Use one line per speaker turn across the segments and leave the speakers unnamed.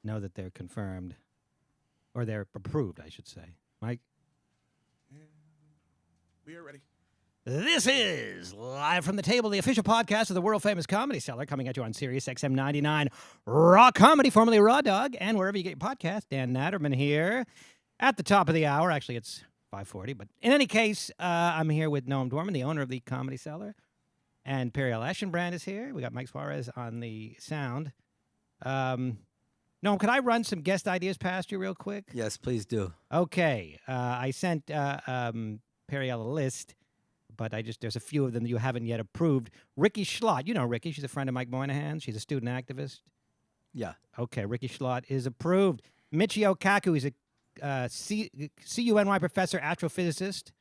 know that they're confirmed, or they're approved, I should say. Mike?
We are ready.
This is Live from the Table, the official podcast of the world-famous Comedy Cellar, coming at you on Sirius XM 99, Raw Comedy, formerly Raw Dog, and wherever you get your podcast. Dan Natterman here at the top of the hour. Actually, it's 5:40, but in any case, I'm here with Noam Dorman, the owner of the Comedy Cellar, and Perry L. Eschenbrand is here. We got Mike Suarez on the sound. Noam, could I run some guest ideas past you real quick?
Yes, please do.
Okay. I sent Perry L. a list, but there's a few of them that you haven't yet approved. Ricky Schlott, you know Ricky, she's a friend of Mike Moynihan's. She's a student activist.
Yeah.
Okay, Ricky Schlott is approved. Michio Kaku is a CUNY professor, astrophysicist,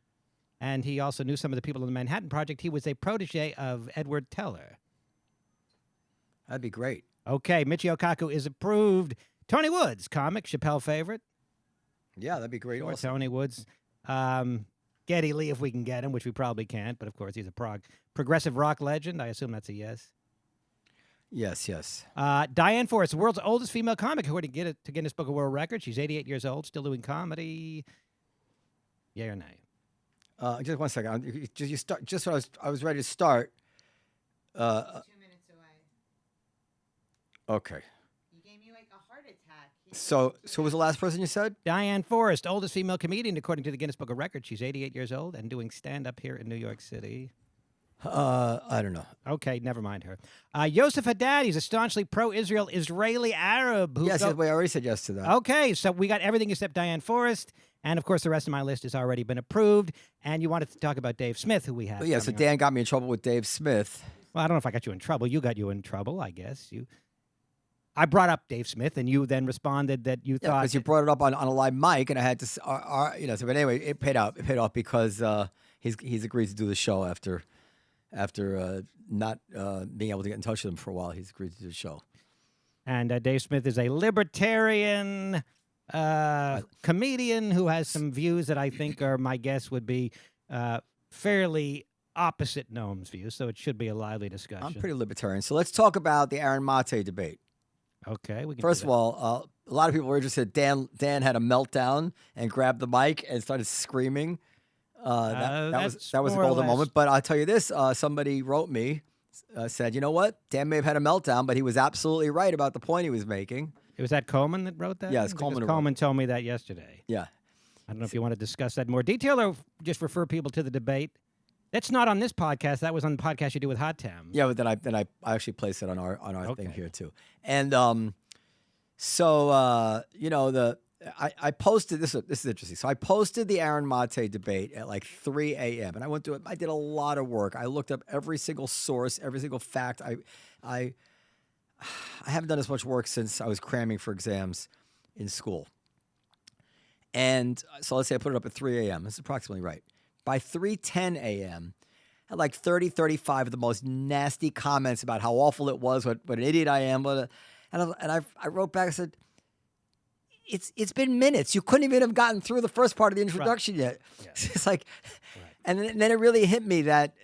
and he also knew some of the people in the Manhattan Project. He was a protege of Edward Teller.
That'd be great.
Okay, Michio Kaku is approved. Tony Woods, comic, Chappelle favorite.
Yeah, that'd be great.
Sure,
Also.
Tony Woods. Geddy Lee, if we can get him, which we probably can't, but of course he's a progressive rock legend. I assume that's a yes.
Yes.
Diane Forrest, the world's oldest female comic, according to Guinness Book of World Records. She's 88 years old, still doing comedy. Yay or nay?
Just 1 second. You start. Just when I was ready to start.
2 minutes away.
Okay.
You gave me like a heart attack.
So who was the last person you said?
Diane Forrest, oldest female comedian, according to the Guinness Book of Records. She's 88 years old and doing stand-up here in New York City.
I don't know.
Okay, never mind her. Yosef Haddad, he's a staunchly pro-Israel Israeli Arab.
Yes, we already said yes to that.
Okay, so we got everything except Diane Forrest. And, of course, the rest of my list has already been approved. And you wanted to talk about Dave Smith, who we have.
Yeah, so Dan got me in trouble with Dave Smith.
Well, I don't know if I got you in trouble. You got you in trouble, I guess. I brought up Dave Smith, and you then responded that you thought...
because you brought it up on a live mic, and I had to, so, but anyway, it paid out. It paid off because he's agreed to do the show after not being able to get in touch with him for a while. He's agreed to do the show.
And Dave Smith is a libertarian comedian who has some views that I think my guess would be fairly opposite Noam's views, so it should be a lively discussion.
I'm pretty libertarian. So let's talk about the Aaron Mate debate.
Okay. We can
First of all, a lot of people were interested. Dan had a meltdown and grabbed the mic and started screaming. That was a golden moment. But I'll tell you this: somebody wrote me, said, you know what? Dan may have had a meltdown, but he was absolutely right about the point he was making.
It was that Coleman that wrote that?
Yeah, it's Coleman.
Coleman told me that yesterday.
Yeah.
I don't know if you want to discuss that in more detail or just refer people to the debate. That's not on this podcast. That was on the podcast you do with Hot Tam.
Yeah, but then I actually placed it on our thing here too. And I posted this. This is interesting. So I posted the Aaron Mate debate at like 3 a.m. and I went through it. I did a lot of work. I looked up every single source, every single fact. I haven't done as much work since I was cramming for exams in school. And so let's say I put it up at 3 a.m. That's approximately right. By 3:10 a.m., I had like 30, 35 of the most nasty comments about how awful it was, what an idiot I am. And I wrote back and said, it's been minutes. You couldn't even have gotten through the first part of the introduction yet. Yeah. It's like, and then it really hit me that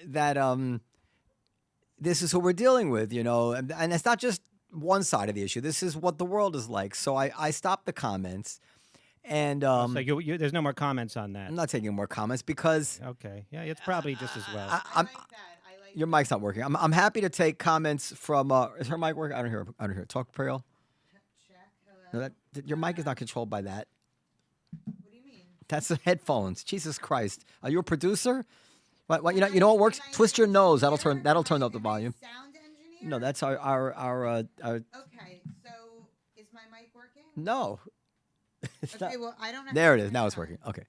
this is who we're dealing with, and it's not just one side of the issue. This is what the world is like. So I stopped the comments. And
so there's no more comments on that.
I'm not taking more comments because
okay, yeah, it's probably just as well.
I like that.
Your mic's not working. I'm happy to take comments from. Is her mic working? I don't hear it. Talk, Priel.
Check. Hello.
No, your mic is not controlled by that.
What do you mean?
That's the headphones. Jesus Christ! Are you a producer? What? You know what works? Twist your nose. That'll turn up the volume.
Sound engineer?
No, that's our.
Okay, so is my mic working?
No.
Okay, well, I don't know.
There it is. Now it's working. Okay.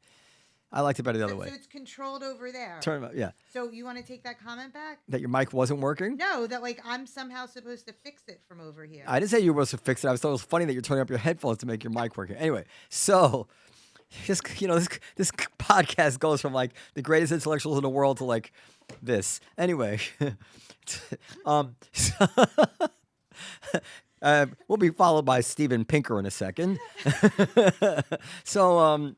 I liked it better the other way.
So it's controlled over there.
Turn it up, yeah.
So you want to take that comment back?
That your mic wasn't working?
No, that like I'm somehow supposed to fix it from over here.
I didn't say you were supposed to fix it. I thought it was funny that you're turning up your headphones to make your mic working. Anyway, so this podcast goes from like the greatest intellectuals in the world to like this. Anyway, we'll be followed by Steven Pinker in a second. So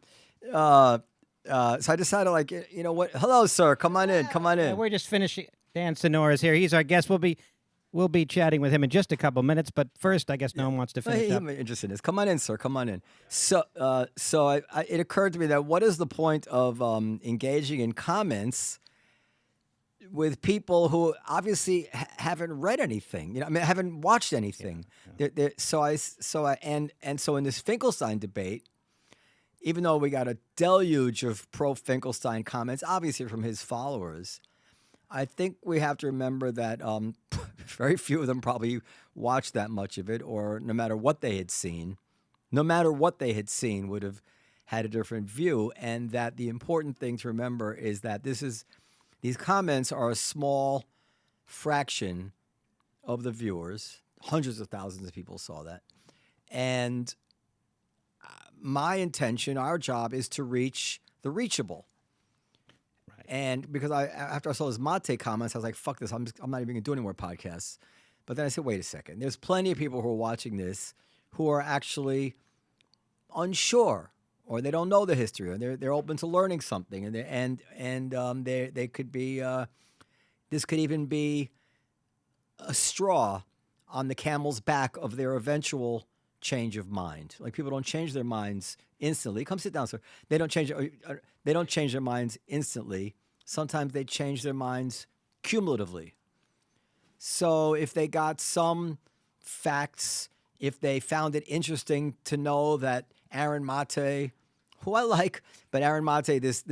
I decided, like, you know what? Hello, sir. Come on in.
We're just finishing. Dan Senor is here. He's our guest. We'll be We'll be chatting with him in just a couple minutes, but first, I guess no one wants to finish up.
I'm interested in this. Come on in, sir. Come on in. So, it occurred to me that what is the point of engaging in comments with people who obviously haven't read anything? You know, I mean, haven't watched anything. So in this Finkelstein debate, even though we got a deluge of pro-Finkelstein comments, obviously from his followers, I think we have to remember that very few of them probably watched that much of it, or no matter what they had seen, would have had a different view. And that the important thing to remember is that these comments are a small fraction of the viewers. Hundreds of thousands of people saw that. And my intention, our job, is to reach the reachable. And because after I saw his Mate comments, I was like, fuck this, I'm not even going to do any more podcasts. But then I said, wait a second. There's plenty of people who are watching this who are actually unsure, or they don't know the history, or they're open to learning something. And they could be, this could even be a straw on the camel's back of their eventual change of mind. Like, people don't change their minds instantly. Come sit down, sir. They don't change their minds instantly. Sometimes they change their minds cumulatively. So if they got some facts, if they found it interesting to know that Aaron Mate, who I like, but Aaron Mate, this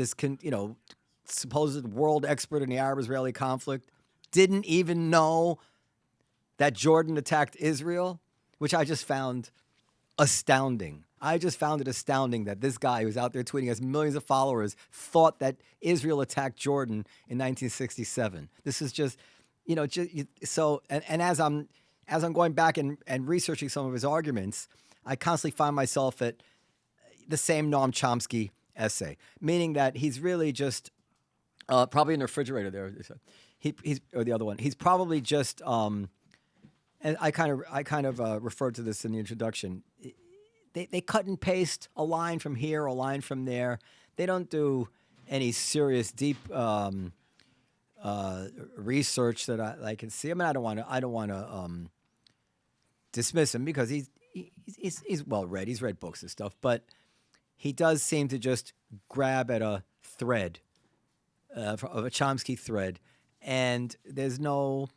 supposed world expert in the Arab-Israeli conflict, didn't even know that Jordan attacked Israel, which I just found astounding. I just found it astounding that this guy who's out there tweeting, has millions of followers, thought that Israel attacked Jordan in 1967. This is just, so. And as I'm going back and researching some of his arguments, I constantly find myself at the same Noam Chomsky essay, meaning that he's really just probably in the refrigerator there. He's or the other one. He's probably just. And I kind of referred to this in the introduction. They cut and paste a line from here, a line from there. They don't do any serious, deep research that I can see. I mean, I don't want to dismiss him, because he's well read. He's read books and stuff, but he does seem to just grab at a thread of a Chomsky thread, and there's no.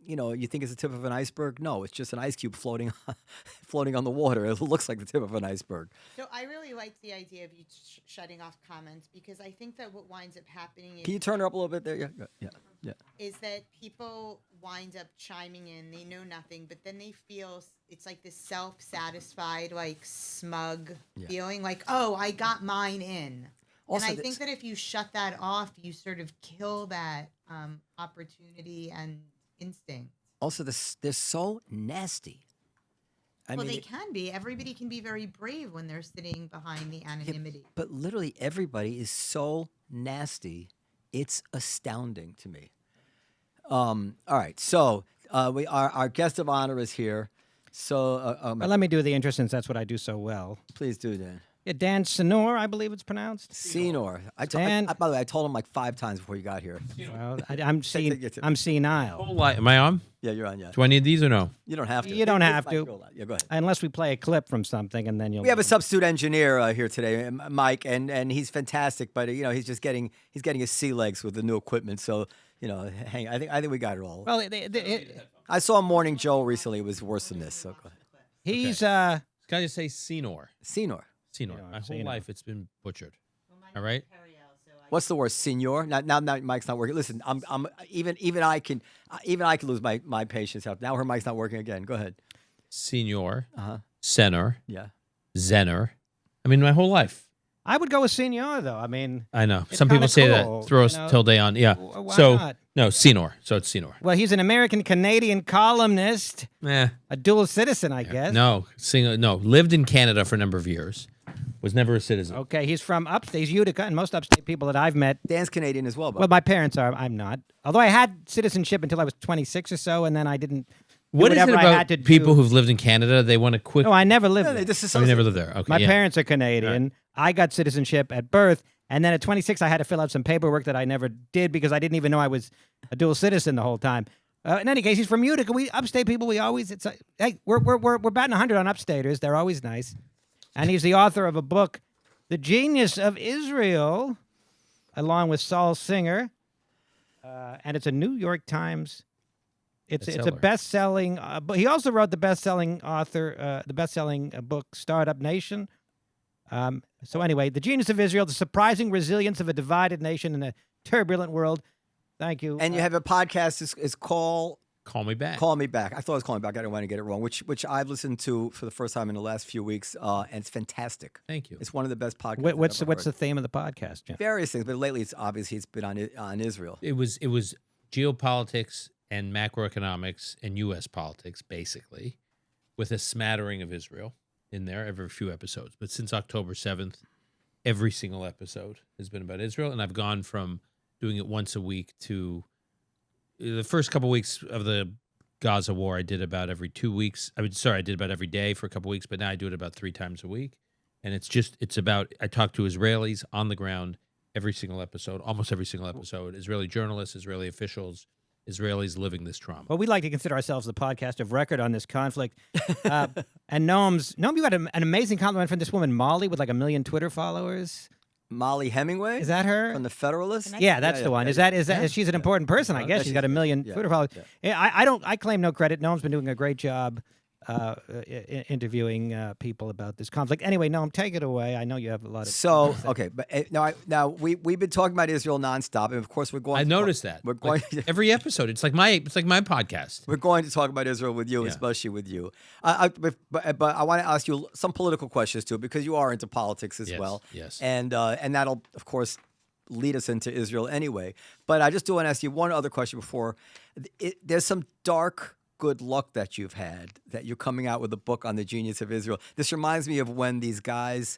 You think it's the tip of an iceberg? No, it's just an ice cube floating on the water. It looks like the tip of an iceberg.
So I really like the idea of you shutting off comments, because I think that what winds up happening is...
Can you turn her up a little bit there? Yeah.
Is that people wind up chiming in, they know nothing, but then they feel it's like this self-satisfied, like smug feeling, like, oh, I got mine in. Also, and I think that if you shut that off, you sort of kill that opportunity and instinct.
Also, they're so nasty. I mean,
they can be. Everybody can be very brave when they're sitting behind the anonymity.
Yeah, but literally everybody is so nasty. It's astounding to me. All right. So our guest of honor is here. So
well, let me do the intro, since that's what I do so well.
Please do, Dan.
Yeah, Dan Senor, I believe it's pronounced.
Senor. By the way, I told him like 5 times before you got here.
Well, I'm senile.
Whole life. Am I on?
Yeah, you're on. Yeah.
Do I need these or no?
You don't have to.
You don't have to.
Yeah, go ahead.
Unless we play a clip from something, and then you'll.
We have a substitute engineer here today, Mike, and he's fantastic. But he's just getting his sea legs with the new equipment. So hang. I think we got it all.
Well,
I saw Morning Joe recently. It was worse than this. So go ahead.
He's
Can I just say Senor?
Senor.
Senor. My whole life it's been butchered. All right.
What's the worst, Senor? Now Mike's not working. Listen, I'm even I can lose my patience. Now her mic's not working again. Go ahead.
Senor. Senor.
Yeah.
Zenor. I mean, my whole life.
I would go with Senor, though. I mean,
I know
it's
some people say
cool,
that. Throw us till day on. Yeah.
Why
so
not?
no, Senor. So it's Senor.
Well, he's an American-Canadian columnist, a dual citizen, I guess.
No, lived in Canada for a number of years. Was never a citizen.
Okay, he's from upstate. He's Utica, and most upstate people that I've met.
Dan's Canadian as well.
Well, my parents are. I'm not. Although I had citizenship until I was 26 or so, and then I didn't.
What is it
I had to
about people
do.
who've lived in Canada? They want to quit.
No, I never lived there.
Oh, you never lived there. Okay.
My parents are Canadian. I got citizenship at birth, and then at 26, I had to fill out some paperwork that I never did because I didn't even know I was a dual citizen the whole time. In any case, he's from Utica. We upstate people. We always hey, we're batting 100 on upstaters. They're always nice. And he's the author of a book, The Genius of Israel, along with Saul Singer, and it's a New York Times. It's a best-selling. But he also wrote the best-selling book, Startup Nation. So anyway, The Genius of Israel: The Surprising Resilience of a Divided Nation in a Turbulent World. Thank you.
And you have a podcast. It's called
Call Me Back.
Call Me Back. I thought it was Call Me Back. I didn't want to get it wrong. Which I've listened to for the first time in the last few weeks, and it's fantastic.
Thank you.
It's one of the best podcasts.
What's
I've ever
the
heard.
theme of the podcast, Jim?
Various things, but lately it's been on Israel.
It was geopolitics and macroeconomics and U.S. politics, basically, with a smattering of Israel in there every few episodes. But since October 7th, every single episode has been about Israel, and I've gone from doing it once a week to the first couple weeks of the Gaza war. I did about every 2 weeks. I did about every day for a couple weeks, but now I do it about 3 times a week. And it's about, I talk to Israelis on the ground every single episode, almost every single episode, Israeli journalists, Israeli officials, Israelis living this trauma.
Well, we like to consider ourselves the podcast of record on this conflict. And Noam, you had an amazing compliment from this woman, Molly, with like 1 million Twitter followers.
Molly Hemingway?
Is that her?
From The Federalist?
Yeah, that's the one.
Yeah,
Is that she's an important person, I guess. She's got 1 million Twitter followers. Yeah. I claim no credit. Noam's been doing a great job interviewing people about this conflict. Anyway, Noam, take it away. I know you have a lot of.
So okay, but now we've been talking about Israel nonstop, and of course we're going.
I noticed that.
We're going
every episode. It's like my podcast.
We're going to talk about Israel with you, especially with you. But I want to ask you some political questions too, because you are into politics as well.
Yes.
And that'll of course lead us into Israel anyway. But I just do want to ask you one other question before. There's some dark good luck that you've had, that you're coming out with a book on the genius of Israel. This reminds me of when these guys,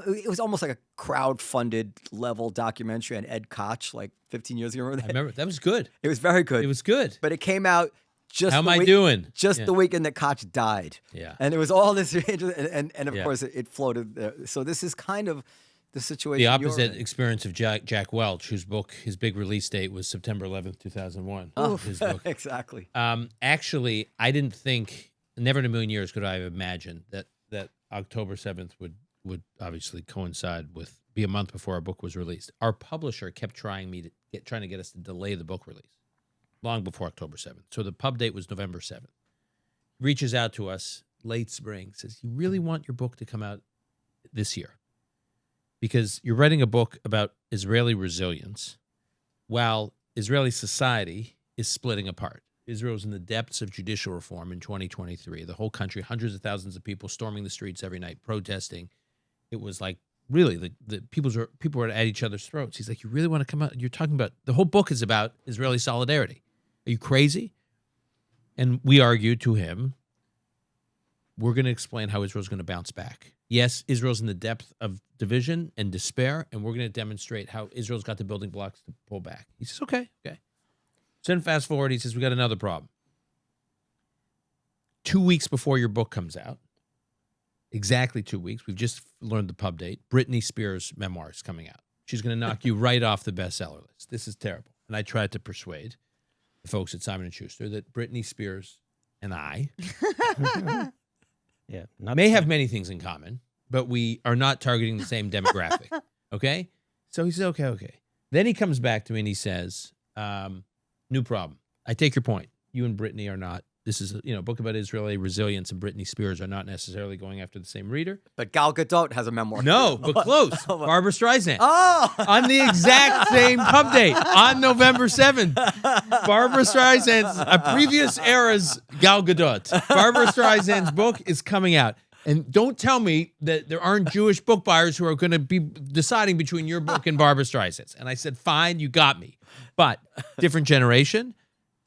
it was almost like a crowd-funded level documentary on Ed Koch, like 15 years ago.
I remember that was good.
It was very good.
It was good.
But it came out just
How am I doing?
Just the weekend that Koch died.
Yeah.
And there was all this, and of course it floated there. So this is kind of the situation.
The opposite
you're in.
experience of Jack Welch, whose book, his big release date was September 11th, 2001. His book.
Exactly.
Actually, I didn't think, never in a million years could I have imagined that October 7th would obviously coincide with, be a month before our book was released. Our publisher kept trying to get us to delay the book release long before October 7th. So the pub date was November 7th. Reaches out to us late spring, says, you really want your book to come out this year? Because you're writing a book about Israeli resilience while Israeli society is splitting apart. Israel's in the depths of judicial reform in 2023. The whole country, hundreds of thousands of people storming the streets every night, protesting. It was like, really, the people were at each other's throats. He's like, you really want to come out? You're talking about, the whole book is about Israeli solidarity. Are you crazy? And we argued to him, we're going to explain how Israel's going to bounce back. Yes, Israel's in the depth of division and despair, and we're going to demonstrate how Israel's got the building blocks to pull back. He says, okay. So then fast forward, he says, we got another problem. 2 weeks before your book comes out, exactly 2 weeks, we've just learned the pub date, Britney Spears' memoir is coming out. She's going to knock you right off the bestseller list. This is terrible. And I tried to persuade the folks at Simon & Schuster that Britney Spears and I may have many things in common, but we are not targeting the same demographic. Okay? So he says, okay. Then he comes back to me and he says, new problem. I take your point. You and Britney are not. This is a book about Israeli resilience, and Britney Spears are not necessarily going after the same reader.
But Gal Gadot has a memoir.
No, but close. Barbara Streisand.
Oh!
On the exact same pub date, on November 7th. Barbara Streisand's, a previous era's Gal Gadot. Barbara Streisand's book is coming out. And don't tell me that there aren't Jewish book buyers who are going to be deciding between your book and Barbara Streisand's. And I said, fine, you got me. But different generation.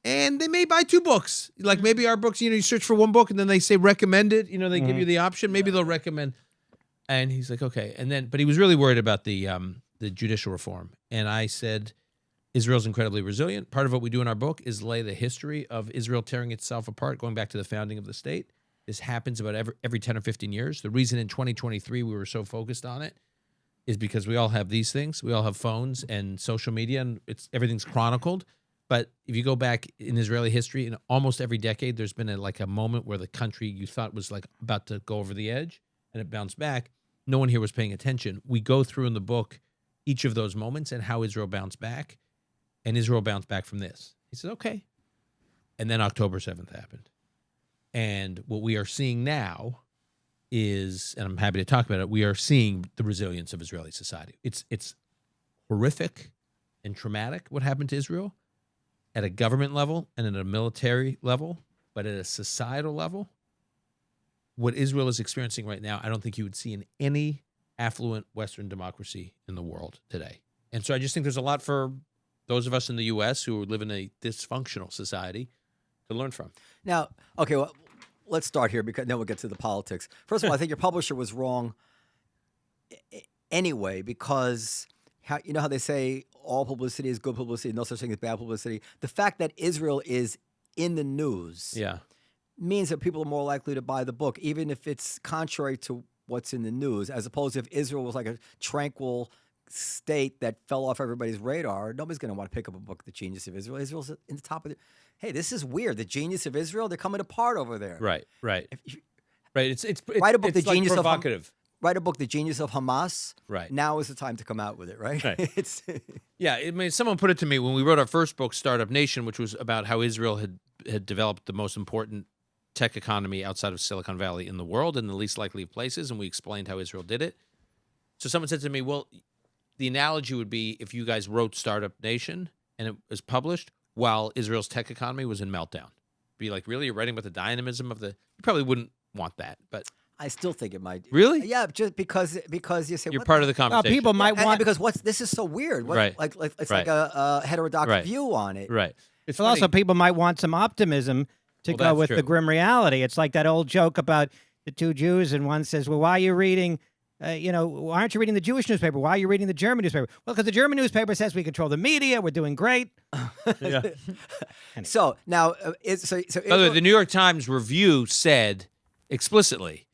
And they may buy 2 books. Like maybe our books, you search for one book and then they say recommended. They give you the option. Maybe they'll recommend. And he's like, okay. And then, but he was really worried about the judicial reform. And I said, Israel's incredibly resilient. Part of what we do in our book is lay the history of Israel tearing itself apart, going back to the founding of the state. This happens about every 10 or 15 years. The reason in 2023 we were so focused on it is because we all have these things. We all have phones and social media, and everything's chronicled. But if you go back in Israeli history, in almost every decade, there's been a moment where the country you thought was like about to go over the edge and it bounced back. No one here was paying attention. We go through in the book each of those moments and how Israel bounced back. And Israel bounced back from this. He said, okay. And then October 7th happened. And what we are seeing now is, and I'm happy to talk about it, we are seeing the resilience of Israeli society. It's horrific and traumatic what happened to Israel at a government level and at a military level, but at a societal level, what Israel is experiencing right now, I don't think you would see in any affluent Western democracy in the world today. And so I just think there's a lot for those of us in the U.S. who live in a dysfunctional society to learn from.
Now, okay, well, let's start here because then we'll get to the politics. First of all, I think your publisher was wrong anyway because you know how they say all publicity is good publicity, no such thing as bad publicity. The fact that Israel is in the news means that people are more likely to buy the book, even if it's contrary to what's in the news, as opposed to if Israel was like a tranquil state that fell off everybody's radar. Nobody's going to want to pick up a book, The Genius of Israel. Israel's in the top of the... Hey, this is weird. The Genius of Israel, they're coming apart over there.
Right. Right. It's
write a book,
it's
The Genius of
provocative.
Write a book, The Genius of Hamas.
Right.
Now is the time to come out with it, right?
It's yeah. I mean, someone put it to me when we wrote our first book, Startup Nation, which was about how Israel had developed the most important tech economy outside of Silicon Valley in the world in the least likely of places, and we explained how Israel did it. So someone said to me, well, the analogy would be if you guys wrote Startup Nation and it was published while Israel's tech economy was in meltdown. Be like, really? You're writing about the dynamism of the... You probably wouldn't want that, but...
I still think it might.
Really?
Yeah, just because you say...
You're part of the conversation.
People might want...
because this is so weird.
Right.
Like it's like a heterodox view on it.
Right.
It's also people might want some optimism to go with the grim reality. It's like that old joke about the two Jews, and one says, well, why are you reading... why aren't you reading the Jewish newspaper? Why are you reading the German newspaper? Well, because the German newspaper says we control the media. We're doing great.
Yeah.
So now,
by the way, the New York Times review said explicitly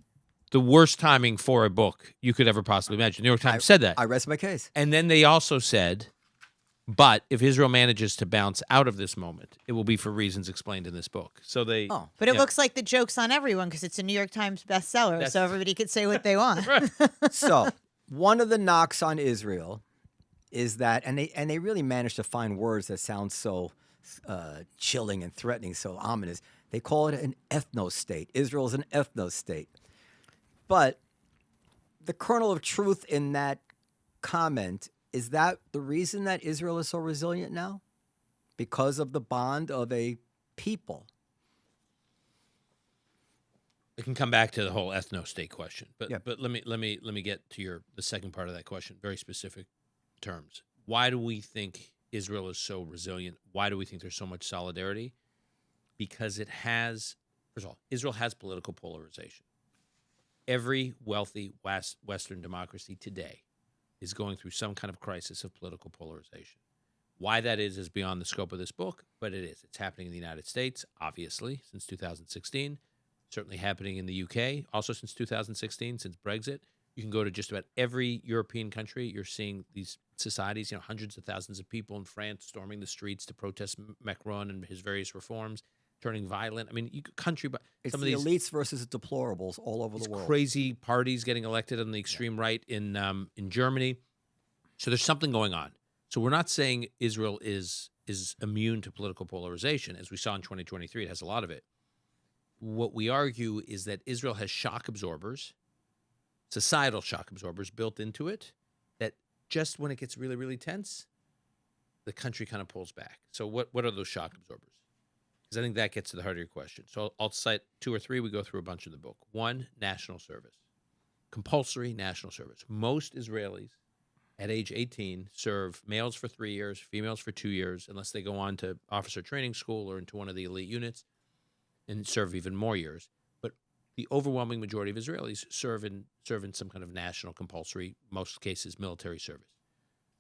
the worst timing for a book you could ever possibly imagine. The New York Times said that.
I rest my case.
And then they also said, but if Israel manages to bounce out of this moment, it will be for reasons explained in this book. So they...
Oh. But it looks like the joke's on everyone because it's a New York Times bestseller, so everybody could say what they want.
Right.
So one of the knocks on Israel is that, and they really managed to find words that sound so chilling and threatening, so ominous. They call it an ethno-state. Israel is an ethno-state. But the kernel of truth in that comment, is that the reason that Israel is so resilient now? Because of the bond of a people.
I can come back to the whole ethno-state question, but let me get to the second part of that question, very specific terms. Why do we think Israel is so resilient? Why do we think there's so much solidarity? Because it has, first of all, Israel has political polarization. Every wealthy Western democracy today is going through some kind of crisis of political polarization. Why that is beyond the scope of this book, but it is. It's happening in the United States, obviously, since 2016. Certainly happening in the UK, also since 2016, since Brexit. You can go to just about every European country. You're seeing these societies, hundreds of thousands of people in France storming the streets to protest Macron and his various reforms, turning violent. I mean, country by
it's
some
the
of these
elites versus the deplorables all over the world.
Crazy parties getting elected on the extreme right in Germany. So there's something going on. So we're not saying Israel is immune to political polarization, as we saw in 2023. It has a lot of it. What we argue is that Israel has shock absorbers, societal shock absorbers built into it, that just when it gets really, really tense, the country kind of pulls back. So what are those shock absorbers? Because I think that gets to the heart of your question. So I'll cite two or three. We go through a bunch in the book. One, national service. Compulsory national service. Most Israelis at age 18 serve males for 3 years, females for 2 years, unless they go on to officer training school or into one of the elite units and serve even more years. But the overwhelming majority of Israelis serve in some kind of national compulsory, most cases military service.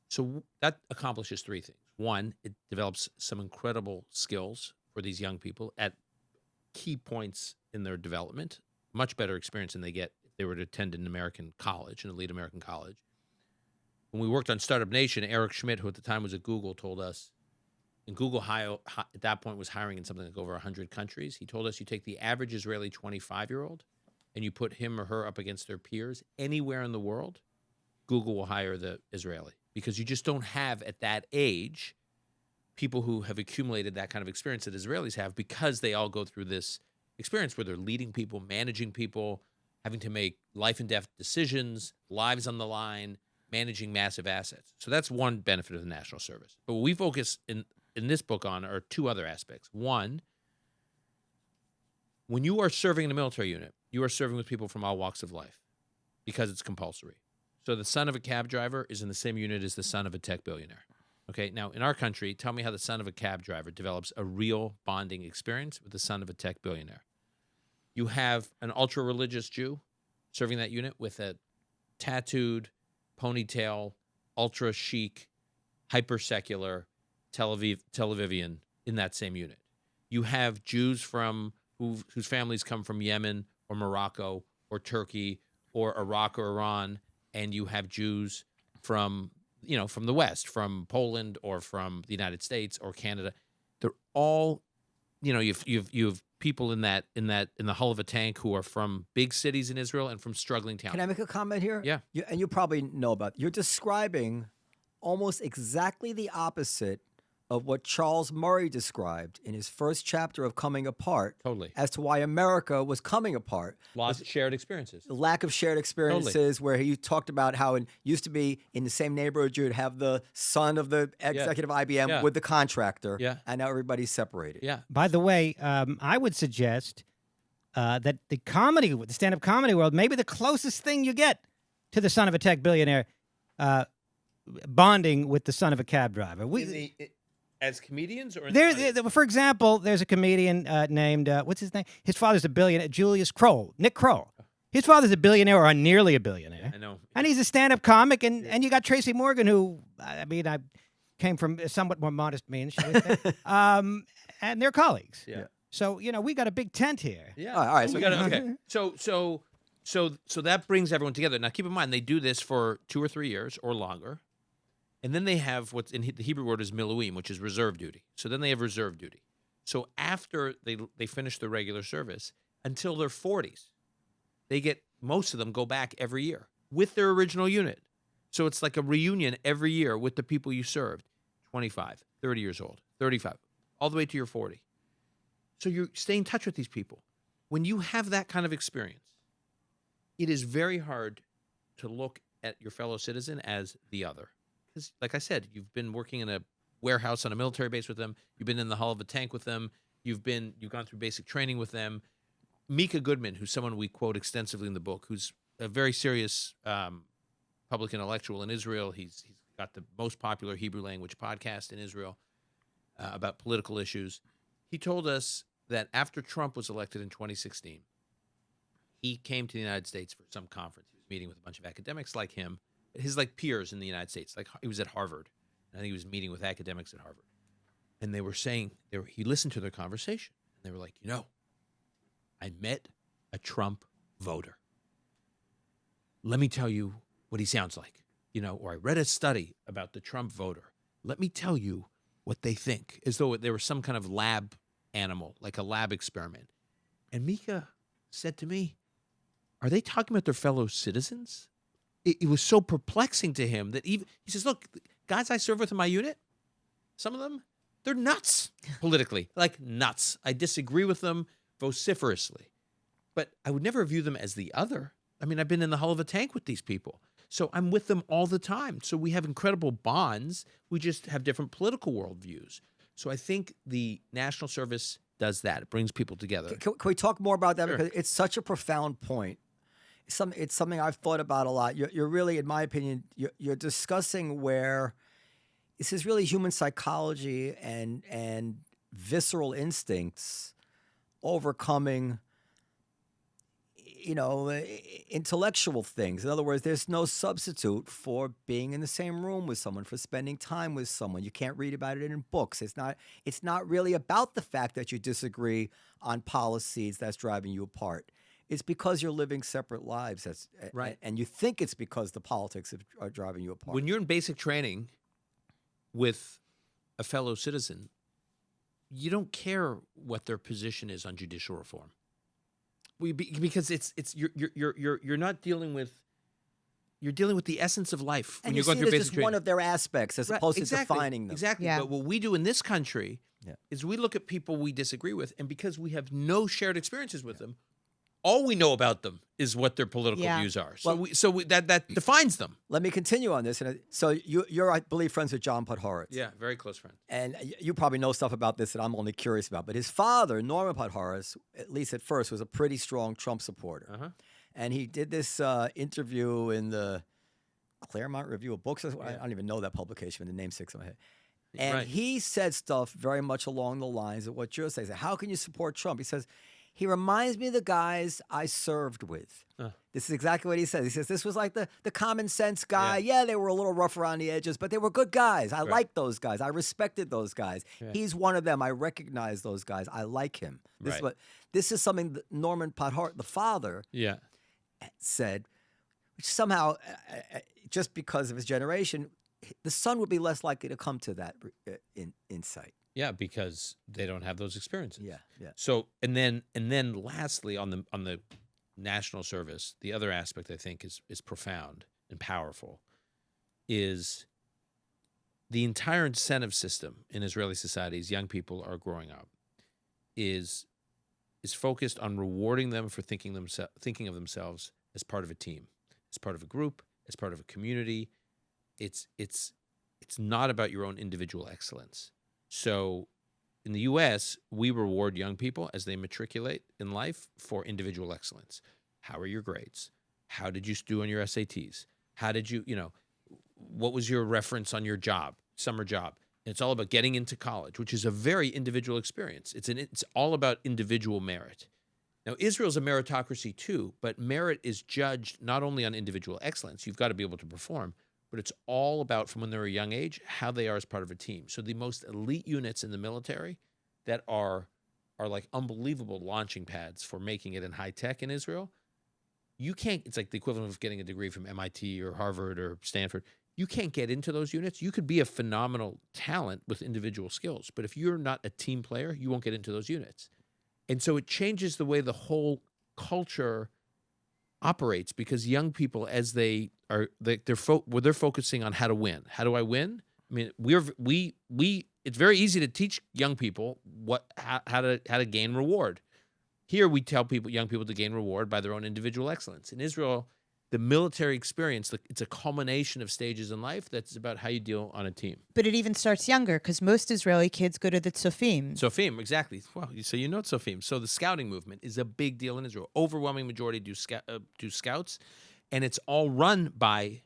So that accomplishes three things. One, it develops some incredible skills for these young people at key points in their development, much better experience than they get if they were to attend an American college, an elite American college. When we worked on Startup Nation, Eric Schmidt, who at the time was at Google, told us and Google at that point was hiring in something like over 100 countries. He told us you take the average Israeli 25-year-old and you put him or her up against their peers anywhere in the world, Google will hire the Israeli, because you just don't have at that age people who have accumulated that kind of experience that Israelis have, because they all go through this experience where they're leading people, managing people, having to make life and death decisions, lives on the line, managing massive assets. So that's one benefit of the national service. But what we focus in this book on are two other aspects. One, when you are serving in a military unit, you are serving with people from all walks of life because it's compulsory. So the son of a cab driver is in the same unit as the son of a tech billionaire. Okay, now in our country, tell me how the son of a cab driver develops a real bonding experience with the son of a tech billionaire. You have an ultra-religious Jew serving that unit with a tattooed, ponytail, ultra-chic, hyper-secular Tel Avivian in that same unit. You have Jews whose families come from Yemen or Morocco or Turkey or Iraq or Iran, and you have Jews from the West, from Poland or from the United States or Canada. They're all, you have people in the hull of a tank who are from big cities in Israel and from struggling towns.
Can I make a comment here?
Yeah.
And you probably know you're describing almost exactly the opposite of what Charles Murray described in his first chapter of Coming Apart.
Totally.
As to why America was coming apart.
Lots of shared experiences.
The lack of shared experiences, where he talked about how it used to be in the same neighborhood, you'd have the son of the executive IBM with the contractor, and now everybody's separated.
Yeah.
By the way, I would suggest that the stand-up comedy world, maybe the closest thing you get to the son of a tech billionaire bonding with the son of a cab driver.
As comedians, or
for example, there's a comedian named what's his name? His father's a billionaire, Nick Kroll. His father's a billionaire or nearly a billionaire.
I know.
And he's a stand-up comic, and you got Tracy Morgan, who I came from somewhat more modest means, shall we say? And they're colleagues.
Yeah.
So we got a big tent here.
Yeah.
All right.
So that brings everyone together. Now, keep in mind, they do this for 2 or 3 years or longer. And then they have what's in the Hebrew word is miluim, which is reserve duty. So then they have reserve duty. So after they finish their regular service, until their 40s, most of them go back every year with their original unit. So it's like a reunion every year with the people you served, 25, 30 years old, 35, all the way to your 40. So you stay in touch with these people. When you have that kind of experience, it is very hard to look at your fellow citizen as the other. Because, like I said, you've been working in a warehouse on a military base with them. You've been in the hull of a tank with them. You've gone through basic training with them. Mika Goodman, who's someone we quote extensively in the book, who's a very serious public intellectual in Israel. He's got the most popular Hebrew language podcast in Israel about political issues. He told us that after Trump was elected in 2016, he came to the United States for some conference. He was meeting with a bunch of academics like him, his peers in the United States. Like, he was at Harvard. I think he was meeting with academics at Harvard. And they were saying, he listened to their conversation. And they were like, I met a Trump voter. Let me tell you what he sounds like. Or I read a study about the Trump voter. Let me tell you what they think, as though there was some kind of lab animal, like a lab experiment. And Mika said to me, are they talking about their fellow citizens? It was so perplexing to him that he says, look, guys I serve with in my unit, some of them, they're nuts politically, like nuts. I disagree with them vociferously, but I would never view them as the other. I mean, I've been in the hull of a tank with these people, so I'm with them all the time. So we have incredible bonds. We just have different political worldviews. So I think the national service does that. It brings people together.
Can we talk more about that?
Sure.
Because it's such a profound point. It's something I've thought about a lot. You're really, in my opinion, you're discussing where this is really human psychology and visceral instincts overcoming, intellectual things. In other words, there's no substitute for being in the same room with someone, for spending time with someone. You can't read about it in books. It's not really about the fact that you disagree on policies that's driving you apart. It's because you're living separate lives. That's
right.
And you think it's because the politics are driving you apart.
When you're in basic training with a fellow citizen, you don't care what their position is on judicial reform. Because it's you're not dealing with. You're dealing with the essence of life when
And
you're going
see
through
it as
basic
just
training.
one of their aspects as opposed to defining them.
Exactly.
Yeah.
But what we do in this country
Yeah.
is we look at people we disagree with, and because we have no shared experiences with them, all we know about them is what their political
Yeah.
views are. So that defines them.
Let me continue on this. So you're, I believe, friends with John Podhoretz.
Yeah, very close friend.
And you probably know stuff about this that I'm only curious about. But his father, Norman Podhoretz, at least at first, was a pretty strong Trump supporter.
Uh-huh.
And he did this interview in the Claremont Review of Books. I don't even know that publication, but the name sticks in my head. And
Right.
he said stuff very much along the lines of what you're saying. How can you support Trump? He says, he reminds me of the guys I served with. This is exactly what he says. He says, this was like the common sense guy. Yeah, they were a little rough around the edges, but they were good guys. I liked those guys. I respected those guys.
Right.
He's one of them. I recognize those guys. I like him. This is something that Norman Podhoretz, the father,
Yeah.
said, which somehow, just because of his generation, the son would be less likely to come to that insight.
Yeah, because they don't have those experiences.
Yeah.
So and then lastly on the national service, the other aspect I think is profound and powerful is the entire incentive system in Israeli society as young people are growing up is focused on rewarding them for thinking of themselves as part of a team, as part of a group, as part of a community. It's not about your own individual excellence. So in the U.S., we reward young people as they matriculate in life for individual excellence. How are your grades? How did you do on your SATs? How did you, what was your reference on your job, summer job? And it's all about getting into college, which is a very individual experience. It's all about individual merit. Now, Israel's a meritocracy too, but merit is judged not only on individual excellence, you've got to be able to perform, but it's all about, from when they're a young age, how they are as part of a team. So the most elite units in the military that are like unbelievable launching pads for making it in high tech in Israel, it's like the equivalent of getting a degree from MIT or Harvard or Stanford. You can't get into those units. You could be a phenomenal talent with individual skills, but if you're not a team player, you won't get into those units. And so it changes the way the whole culture operates, because young people, as they're focusing on how to win. How do I win? I mean, it's very easy to teach young people how to gain reward. Here we tell young people to gain reward by their own individual excellence. In Israel, the military experience, it's a culmination of stages in life that's about how you deal on a team.
But it even starts younger, because most Israeli kids go to the Tzofim.
Tzofim, exactly. Well, so you know Tzofim. So the scouting movement is a big deal in Israel. Overwhelming majority do scouts, and it's all run by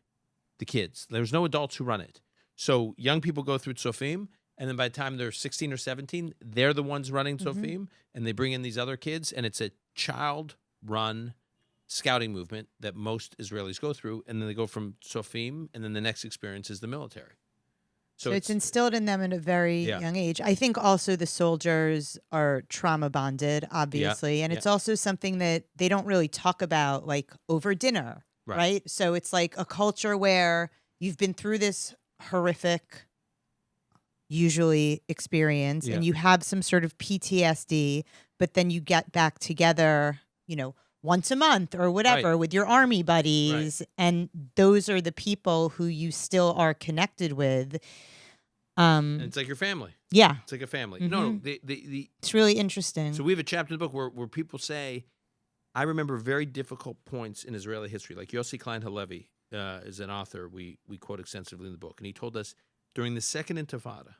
the kids. There's no adults who run it. So young people go through Tzofim, and then by the time they're 16 or 17, they're the ones running Tzofim, and they bring in these other kids, and it's a child-run scouting movement that most Israelis go through, and then they go from Tzofim, and then the next experience is the military.
So it's instilled in them at a very young age. I think also the soldiers are trauma bonded, obviously, and it's also something that they don't really talk about, like over dinner, right? So it's like a culture where you've been through this horrific, usually experience, and you have some sort of PTSD, but then you get back together, once a month or whatever with your army buddies, and those are the people who you still are connected with.
And it's like your family.
Yeah,
it's like a family.
Mm-hmm.
No,
it's really interesting.
So we have a chapter in the book where people say, I remember very difficult points in Israeli history. Like Yossi Klein Halevi is an author we quote extensively in the book, and he told us during the Second Intifada.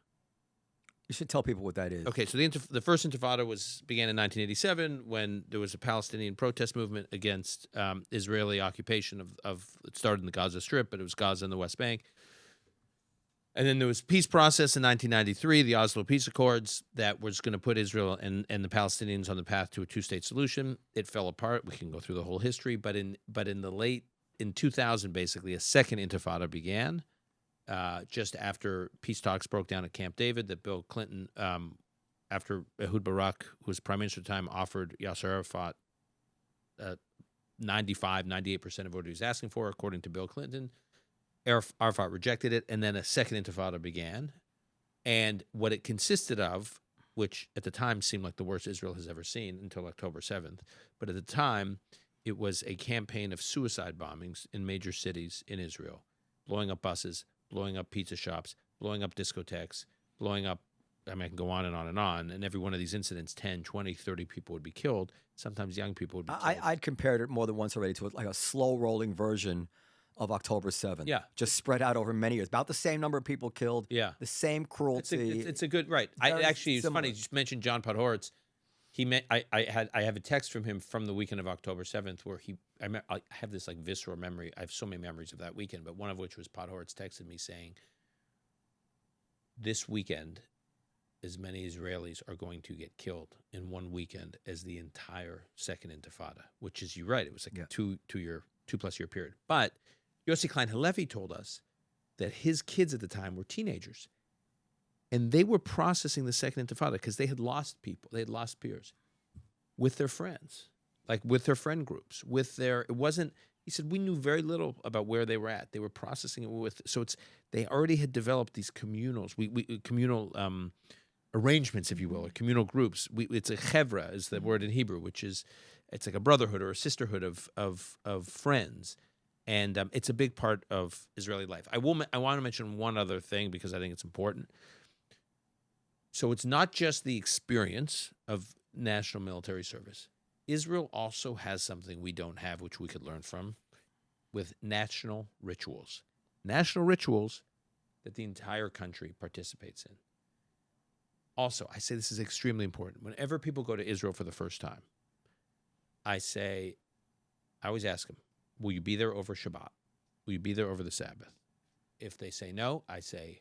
You should tell people what that is.
Okay, so the first Intifada began in 1987 when there was a Palestinian protest movement against Israeli occupation of it started in the Gaza Strip, but it was Gaza and the West Bank. And then there was peace process in 1993, the Oslo Peace Accords, that was going to put Israel and the Palestinians on the path to a two-state solution. It fell apart. We can go through the whole history, but in 2000, basically, a second Intifada began. Just after peace talks broke down at Camp David, that Bill Clinton, after Ehud Barak, who was prime minister at the time, offered Yasser Arafat 98% of what he was asking for, according to Bill Clinton. Arafat rejected it, and then a second Intifada began. And what it consisted of which at the time seemed like the worst Israel has ever seen until October 7th. But at the time, it was a campaign of suicide bombings in major cities in Israel, blowing up buses, blowing up pizza shops, blowing up discotheques, blowing up, I mean, I can go on and on and on. And every one of these incidents, 10, 20, 30 people would be killed. Sometimes young people would be killed.
I'd compared it more than once already to like a slow-rolling version of October 7th.
Yeah.
Just spread out over many years. About the same number of people killed.
Yeah.
The same cruelty.
It's a good, right.
Very
It's
similar.
funny. You just mentioned John Podhoretz. I have a text from him from the weekend of October 7th where I have this like visceral memory. I have so many memories of that weekend, but one of which was Podhoretz texted me saying, this weekend, as many Israelis are going to get killed in one weekend as the entire Second Intifada, which is, you're right, it was like a 2+ year period. But Yossi Klein Halevi told us that his kids at the time were teenagers. And they were processing the Second Intifada because they had lost people, they had lost peers with their friends, like with their friend groups, he said, we knew very little about where they were at. They were processing it they already had developed these communal arrangements, if you will, or communal groups. It's a chevra is the word in Hebrew, which is, it's like a brotherhood or a sisterhood of friends. And it's a big part of Israeli life. I want to mention one other thing because I think it's important. So it's not just the experience of national military service. Israel also has something we don't have, which we could learn from, with national rituals. National rituals that the entire country participates in. Also, I say this is extremely important. Whenever people go to Israel for the first time, I always ask them, will you be there over Shabbat? Will you be there over the Sabbath? If they say no, I say,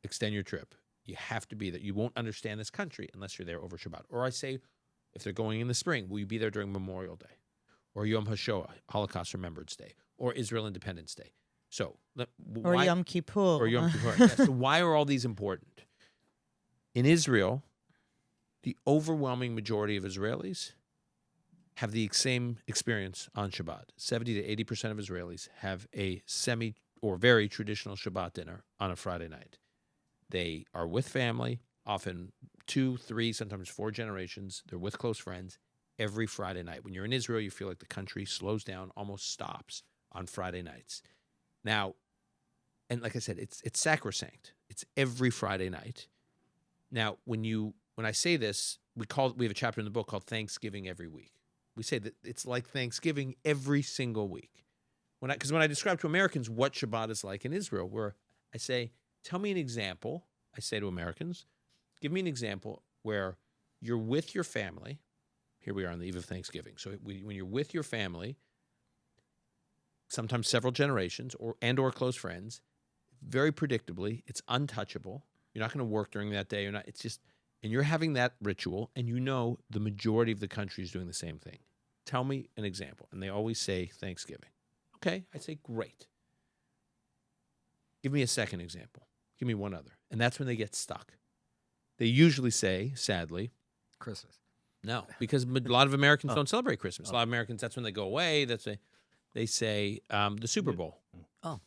extend your trip. You have to be there. You won't understand this country unless you're there over Shabbat. Or I say, if they're going in the spring, will you be there during Memorial Day? Or Yom HaShoah, Holocaust Remembrance Day? Or Israel Independence Day? So,
or Yom Kippur.
Or Yom Kippur. Yes. So why are all these important? In Israel, the overwhelming majority of Israelis have the same experience on Shabbat. 70 to 80% of Israelis have a semi or very traditional Shabbat dinner on a Friday night. They are with family, often 2, 3, sometimes 4 generations. They're with close friends every Friday night. When you're in Israel, you feel like the country slows down, almost stops on Friday nights. Now, and like I said, it's sacrosanct. It's every Friday night. Now, when I say this, we have a chapter in the book called Thanksgiving Every Week. We say that it's like Thanksgiving every single week. Because when I describe to Americans what Shabbat is like in Israel, where I say, tell me an example, I say to Americans, give me an example where you're with your family. Here we are on the eve of Thanksgiving. So when you're with your family, sometimes several generations or close friends, very predictably, it's untouchable. You're not going to work during that day. And you're having that ritual, and you know the majority of the country is doing the same thing. Tell me an example. And they always say Thanksgiving. Okay, I say great. Give me a second example. Give me one other. And that's when they get stuck. They usually say, sadly,
Christmas.
No, because a lot of Americans don't celebrate Christmas. A lot of Americans, that's when they go away. They say the Super Bowl.
Oh,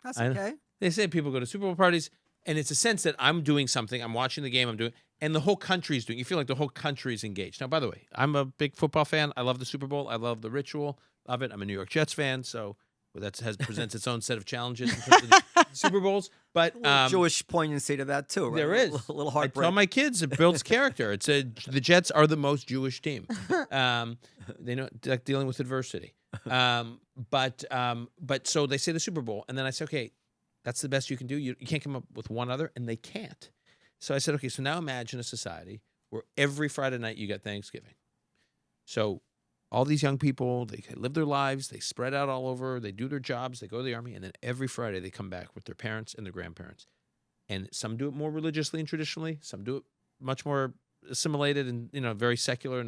That's okay.
They say people go to Super Bowl parties, and it's a sense that I'm doing something. I'm watching the game. And the whole country's doing. You feel like the whole country is engaged. Now, by the way, I'm a big football fan. I love the Super Bowl. I love the ritual. Love it. I'm a New York Jets fan, so that presents its own set of challenges in terms of the Super Bowls. But
Jewish pointency to that too, right?
There is
a little
I
heartbreak.
tell my kids it builds character. The Jets are the most Jewish team. They know like dealing with adversity. But so they say the Super Bowl, and then I say, okay, that's the best you can do. You can't come up with one other, and they can't. So I said, okay, so now imagine a society where every Friday night you get Thanksgiving. So all these young people, they live their lives, they spread out all over, they do their jobs, they go to the army, and then every Friday they come back with their parents and their grandparents. And some do it more religiously and traditionally, some do it much more assimilated and very secular,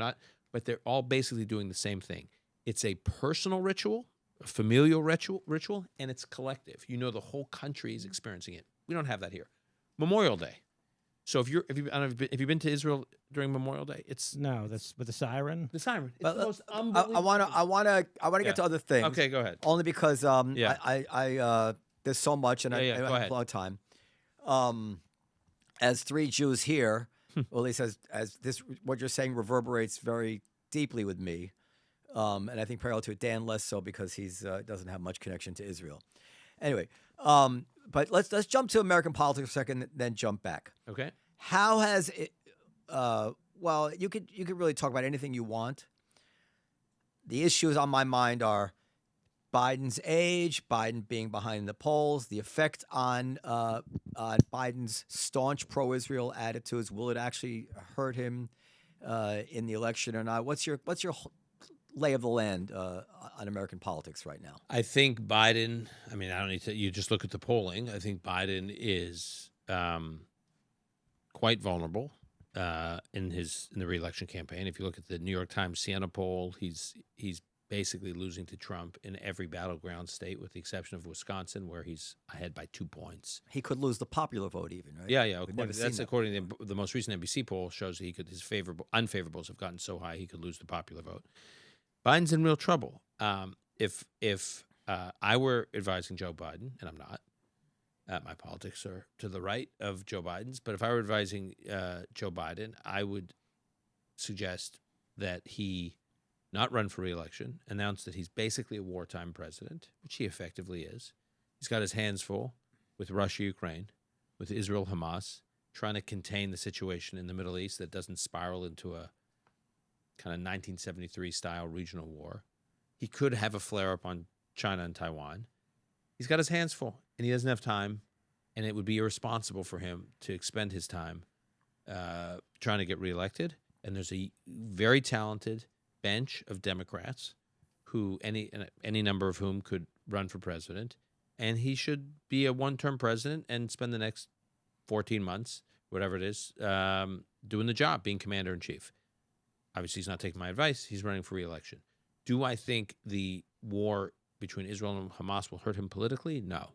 but they're all basically doing the same thing. It's a personal ritual, a familial ritual, and it's collective. The whole country is experiencing it. We don't have that here. Memorial Day. So if you've been to Israel during Memorial Day, that's
with the siren.
The siren. It's
But
the most unbelievable.
I want to get to other things.
Okay, go ahead.
Only because
Yeah.
I there's so much and I
go
have
ahead.
a lot of time. As 3 Jews here, Well, he says, as this, what you're saying reverberates very deeply with me. And I think parallel to it, Dan less so because he's doesn't have much connection to Israel. Anyway, but let's jump to American politics for a second, then jump back.
Okay.
How has it? Well, you could really talk about anything you want. The issues on my mind are Biden's age, Biden being behind the polls, the effect on Biden's staunch pro-Israel attitudes. Will it actually hurt him in the election or not? What's your lay of the land on American politics right now?
I think Biden, I mean, I don't need to, you just look at the polling. I think Biden is quite vulnerable in the reelection campaign. If you look at the New York Times Siena poll, he's basically losing to Trump in every battleground state with the exception of Wisconsin, where he's ahead by 2 points.
He could lose the popular vote even, right?
Yeah.
We've never seen
That's
that.
according to the most recent NBC poll shows that his unfavorables have gotten so high he could lose the popular vote. Biden's in real trouble. If I were advising Joe Biden, and I'm not, my politics are to the right of Joe Biden's, but if I were advising Joe Biden, I would suggest that he not run for re-election, announce that he's basically a wartime president, which he effectively is. He's got his hands full with Russia, Ukraine, with Israel, Hamas, trying to contain the situation in the Middle East that doesn't spiral into a kind of 1973-style regional war. He could have a flare-up on China and Taiwan. He's got his hands full, and he doesn't have time, and it would be irresponsible for him to expend his time trying to get reelected. And there's a very talented bench of Democrats who any number of whom could run for president, and he should be a one-term president and spend the next 14 months, whatever it is, doing the job, being commander-in-chief. Obviously, he's not taking my advice. He's running for re-election. Do I think the war between Israel and Hamas will hurt him politically? No.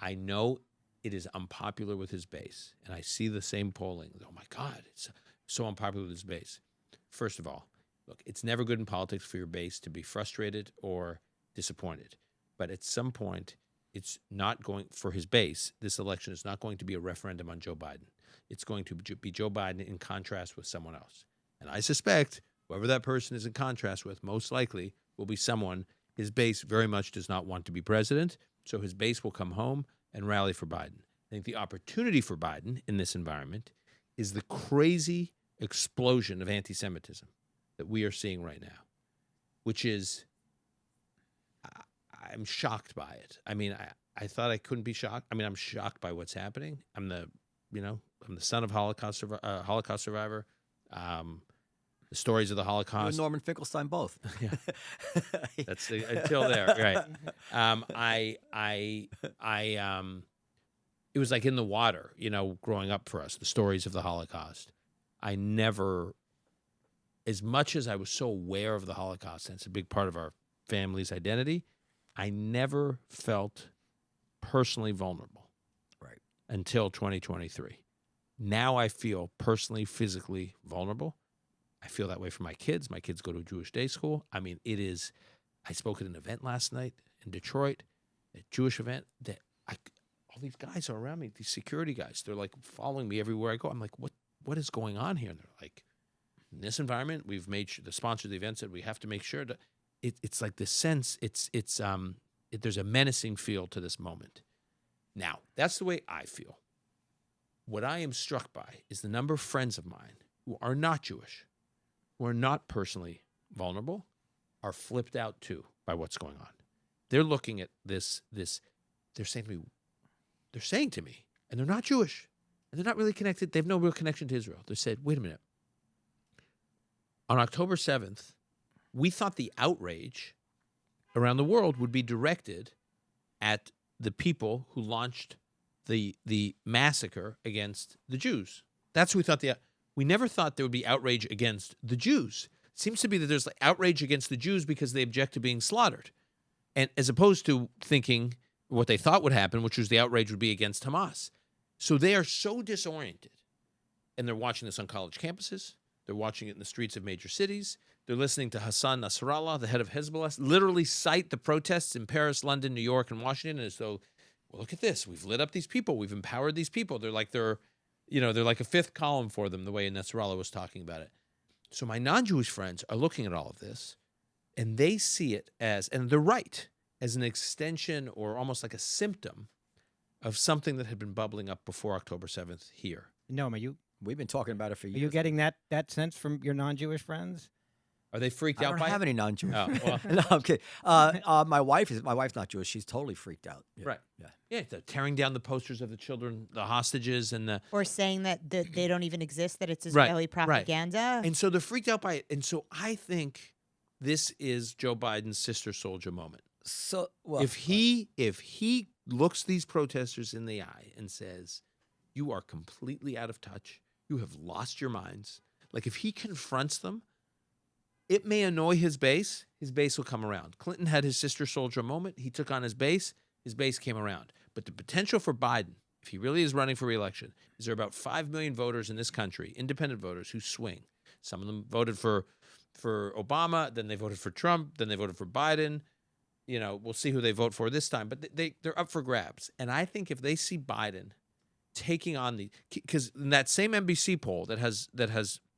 I know it is unpopular with his base, and I see the same polling. Oh, my God, it's so unpopular with his base. First of all, look, it's never good in politics for your base to be frustrated or disappointed. But at some point, it's not going, for his base, this election is not going to be a referendum on Joe Biden. It's going to be Joe Biden in contrast with someone else. And I suspect whoever that person is in contrast with, most likely will be someone his base very much does not want to be president. So his base will come home and rally for Biden. I think the opportunity for Biden in this environment is the crazy explosion of anti-Semitism that we are seeing right now, which is, I'm shocked by it. I mean, I thought I couldn't be shocked. I mean, I'm shocked by what's happening. I'm the son of Holocaust survivor. The stories of the
You
Holocaust.
and Norman Finkelstein both.
Yeah. That's until there, right? It was like in the water, growing up for us, the stories of the Holocaust. I never, as much as I was so aware of the Holocaust, and it's a big part of our family's identity, I never felt personally vulnerable.
Right.
Until 2023. Now I feel personally, physically vulnerable. I feel that way for my kids. My kids go to a Jewish day school. I mean, I spoke at an event last night in Detroit, a Jewish event, that all these guys are around me, these security guys. They're like following me everywhere I go. I'm like, what is going on here? And they're like, in this environment, we've made sure, the sponsor of the event said we have to make sure that it's like this sense, there's a menacing feel to this moment. Now, that's the way I feel. What I am struck by is the number of friends of mine who are not Jewish, who are not personally vulnerable, are flipped out too by what's going on. They're looking at this. They're saying to me, and they're not Jewish, and they're not really connected. They have no real connection to Israel. They said, wait a minute. On October 7th, we thought the outrage around the world would be directed at the people who launched the massacre against the Jews. That's what we thought. We never thought there would be outrage against the Jews. It seems to be that there's like outrage against the Jews because they object to being slaughtered, and as opposed to thinking what they thought would happen, which was the outrage would be against Hamas. So they are so disoriented, and they're watching this on college campuses. They're watching it in the streets of major cities. They're listening to Hassan Nasrallah, the head of Hezbollah, literally cite the protests in Paris, London, New York, and Washington as though, well, look at this. We've lit up these people. We've empowered these people. They're they're like a fifth column for them, the way Nasrallah was talking about it. So my non-Jewish friends are looking at all of this, and they see it as, and they're right, as an extension or almost like a symptom of something that had been bubbling up before October 7th here.
Noam,
We've been talking about it for
are
years.
you getting that sense from your non-Jewish friends?
Are they freaked
I
out
don't
by it?
have any non-Jewish.
Oh, well.
No, I'm kidding. My wife's not Jewish. She's totally freaked out. Yeah.
Right.
Yeah.
Yeah, they're tearing down the posters of the children, the hostages, and the...
Or saying that they don't even exist, that it's
Right,
Israeli
right.
propaganda.
And so they're freaked out by it. And so I think this is Joe Biden's sister soldier moment.
So, well,
If he looks these protesters in the eye and says, "You are completely out of touch. You have lost your minds." Like if he confronts them, it may annoy his base. His base will come around. Clinton had his sister soldier moment. He took on his base. His base came around. But the potential for Biden, if he really is running for re-election, is there are about 5 million voters in this country, independent voters, who swing. Some of them voted for Obama, then they voted for Trump, then they voted for Biden. We'll see who they vote for this time. But they're up for grabs. And I think if they see Biden taking on because in that same NBC poll that has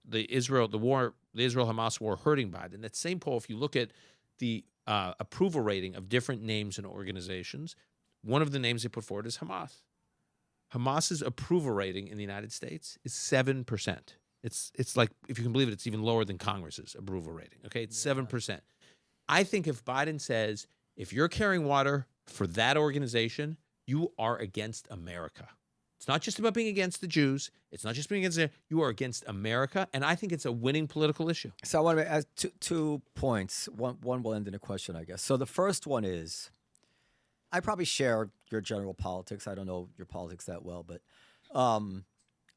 the Israel-Hamas war hurting Biden, that same poll, if you look at the approval rating of different names and organizations, one of the names they put forward is Hamas. Hamas's approval rating in the United States is 7%. It's like, if you can believe it, it's even lower than Congress's approval rating. Okay, it's 7%. I think if Biden says, if you're carrying water for that organization, you are against America. It's not just about being against the Jews. It's not just being against you are against America, and I think it's a winning political issue.
So I want to ask two points. One will end in a question, I guess. So the first one is, I probably share your general politics. I don't know your politics that well, but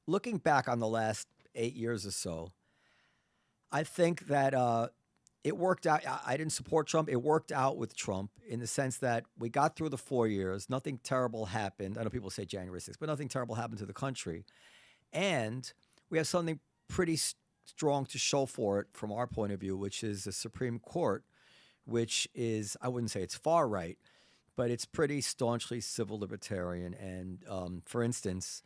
looking back on the last 8 years or so, I think that it worked out. I didn't support Trump. It worked out with Trump in the sense that we got through the 4 years. Nothing terrible happened. I know people say January 6th, but nothing terrible happened to the country. And we have something pretty strong to show for it from our point of view, which is the Supreme Court, which is, I wouldn't say it's far right, but it's pretty staunchly civil libertarian. And for instance,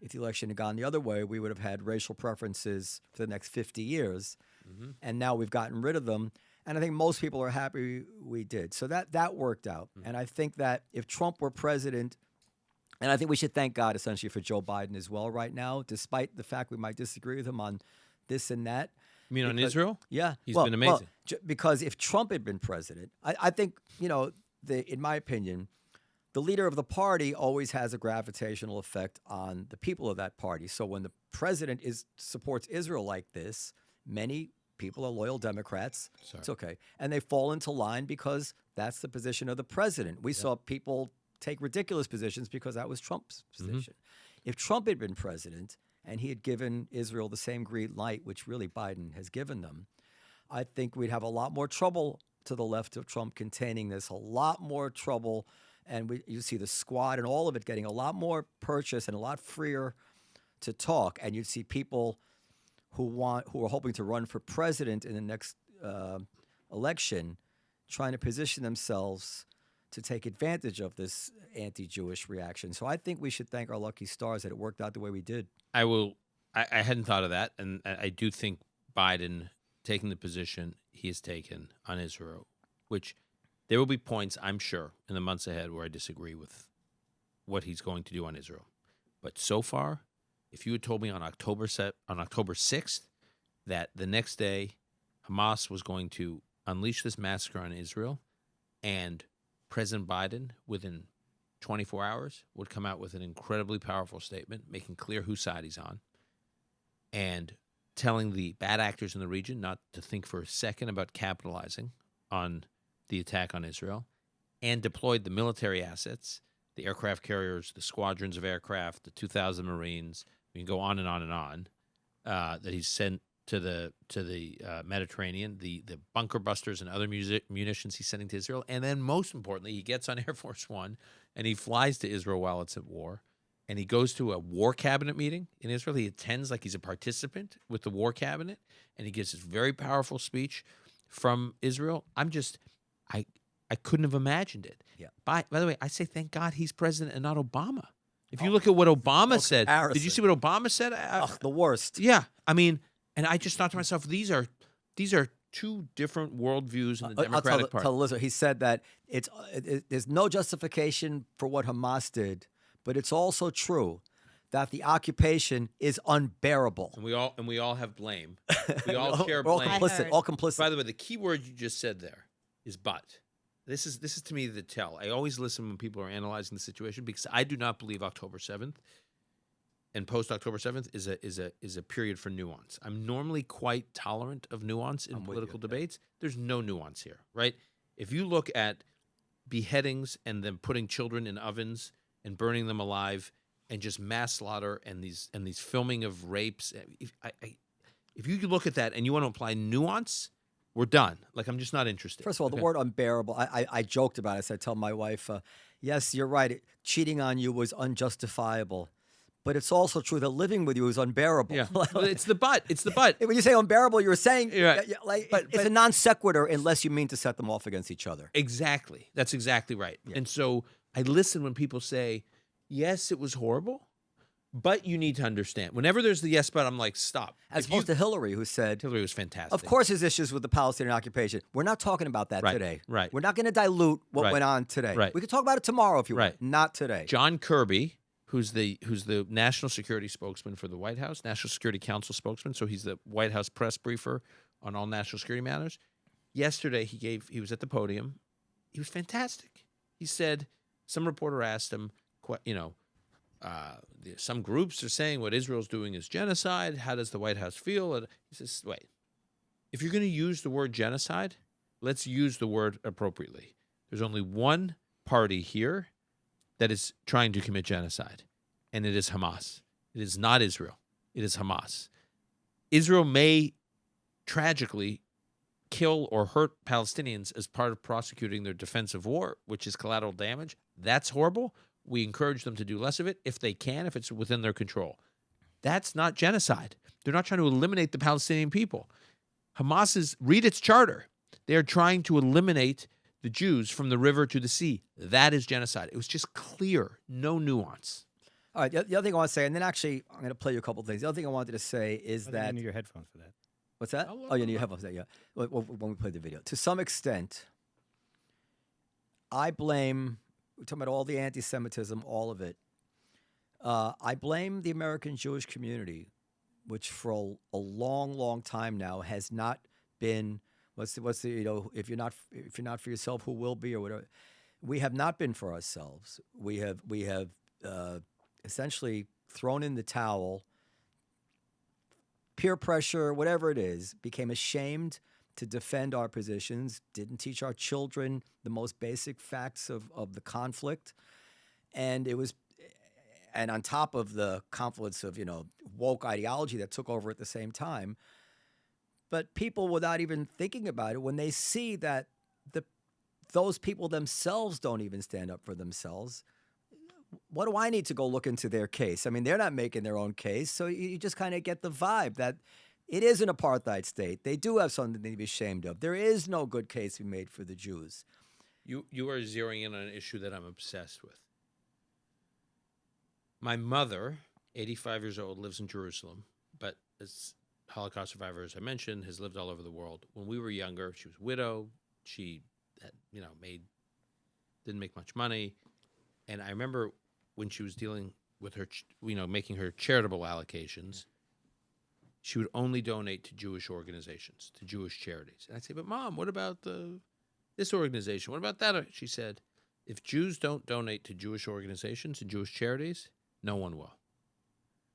if the election had gone the other way, we would have had racial preferences for the next 50 years. Mm-hmm. And now we've gotten rid of them. And I think most people are happy we did. So that worked out. Mm-hmm. And I think that if Trump were president, and I think we should thank God essentially for Joe Biden as well right now, despite the fact we might disagree with him on this and that.
You mean on Israel?
Yeah.
He's been amazing.
Well, because if Trump had been president, I think, in my opinion, the leader of the party always has a gravitational effect on the people of that party. So when the president supports Israel like this, many people are loyal Democrats.
Sorry.
It's okay. And they fall into line because that's the position of the president. We saw people take ridiculous positions because that was Trump's position. Mm-hmm. If Trump had been president and he had given Israel the same green light, which really Biden has given them, I think we'd have a lot more trouble to the left of Trump containing this, a lot more trouble. And you see the squad and all of it getting a lot more purchase and a lot freer to talk. And you'd see people who are hoping to run for president in the next election, trying to position themselves to take advantage of this anti-Jewish reaction. So I think we should thank our lucky stars that it worked out the way we did.
I hadn't thought of that, and I do think Biden taking the position he has taken on Israel, which there will be points, I'm sure, in the months ahead where I disagree with what he's going to do on Israel. But so far, if you had told me on October 6th that the next day Hamas was going to unleash this massacre on Israel and President Biden, within 24 hours, would come out with an incredibly powerful statement, making clear whose side he's on, and telling the bad actors in the region not to think for a second about capitalizing on the attack on Israel, and deployed the military assets, the aircraft carriers, the squadrons of aircraft, the 2,000 Marines, we can go on and on and on, that he's sent to the Mediterranean, the bunker busters and other munitions he's sending to Israel. And then most importantly, he gets on Air Force One and he flies to Israel while it's at war. And he goes to a war cabinet meeting in Israel. He attends like he's a participant with the war cabinet. And he gives this very powerful speech from Israel. I couldn't have imagined it.
Yeah.
By the way, I say thank God he's president and not Obama. If you look at what Obama said, did you
comparison.
see what Obama said?
Ugh, the worst.
Yeah, I mean, and I just thought to myself, these are two different worldviews in the Democratic Party.
Tell Liz, he said that there's no justification for what Hamas did, but it's also true that the occupation is unbearable.
And we all have blame. We all share
We're all
blame.
complicit. All complicit.
By the way, the key word you just said there is "but." This is to me the tell. I always listen when people are analyzing the situation because I do not believe October 7th and post October 7th is a period for nuance. I'm normally quite tolerant of nuance in political debates. There's no nuance here, right? If you look at beheadings and then putting children in ovens and burning them alive and just mass slaughter and these filming of rapes, if you look at that and you want to apply nuance, we're done. Like, I'm just not interested.
First of all, the word unbearable, I joked about it. I said, I tell my wife, yes, you're right. Cheating on you was unjustifiable. But it's also true that living with you is unbearable.
Yeah, but it's the but. It's the but.
When you say unbearable, you're saying
right.
It's a non sequitur unless you mean to set them off against each other.
Exactly. That's exactly right.
Yeah.
And so I listen when people say, yes, it was horrible, but you need to understand. Whenever there's the yes, but, I'm like, stop.
As opposed to Hillary, who said,
Hillary was fantastic.
of course there's issues with the Palestinian occupation. We're not talking about that today.
Right.
We're not going to dilute what went on today.
Right.
We can talk about it tomorrow if you want. Not today.
John Kirby, who's the national security spokesman for the White House, National Security Council spokesman, so he's the White House press briefer on all national security matters. Yesterday he was at the podium. He was fantastic. He said, some reporter asked him, some groups are saying what Israel's doing is genocide. How does the White House feel? And he says, wait, if you're going to use the word genocide, let's use the word appropriately. There's only one party here that is trying to commit genocide, and it is Hamas. It is not Israel. It is Hamas. Israel may tragically kill or hurt Palestinians as part of prosecuting their defensive war, which is collateral damage. That's horrible. We encourage them to do less of it if they can, if it's within their control. That's not genocide. They're not trying to eliminate the Palestinian people. Read its charter. They are trying to eliminate the Jews from the river to the sea. That is genocide. It was just clear, no nuance.
All right, the other thing I want to say, and then actually I'm going to play you a couple of things. The other thing I wanted to say is
I
that...
need your headphones for that.
What's that? Oh, you need your headphones for that, yeah. When we play the video. To some extent, I blame... We're talking about all the anti-Semitism, all of it. I blame the American Jewish community, which for a long, long time now has not been what's the if you're not for yourself, who will be, or whatever. We have not been for ourselves. We have essentially thrown in the towel. Peer pressure, whatever it is, became ashamed to defend our positions, didn't teach our children the most basic facts of the conflict. And on top of the confluence of, woke ideology that took over at the same time, but people without even thinking about it, when they see that those people themselves don't even stand up for themselves, what do I need to go look into their case? I mean, they're not making their own case. So you just kind of get the vibe that it is an apartheid state. They do have something to be ashamed of. There is no good case to be made for the Jews.
You are zeroing in on an issue that I'm obsessed with. My mother, 85 years old, lives in Jerusalem, but as Holocaust survivor, as I mentioned, has lived all over the world. When we were younger, she was widowed. She had, didn't make much money. And I remember when she was dealing with her, making her charitable allocations, she would only donate to Jewish organizations, to Jewish charities. And I'd say, but Mom, what about this organization? What about that? She said, if Jews don't donate to Jewish organizations and Jewish charities, no one will.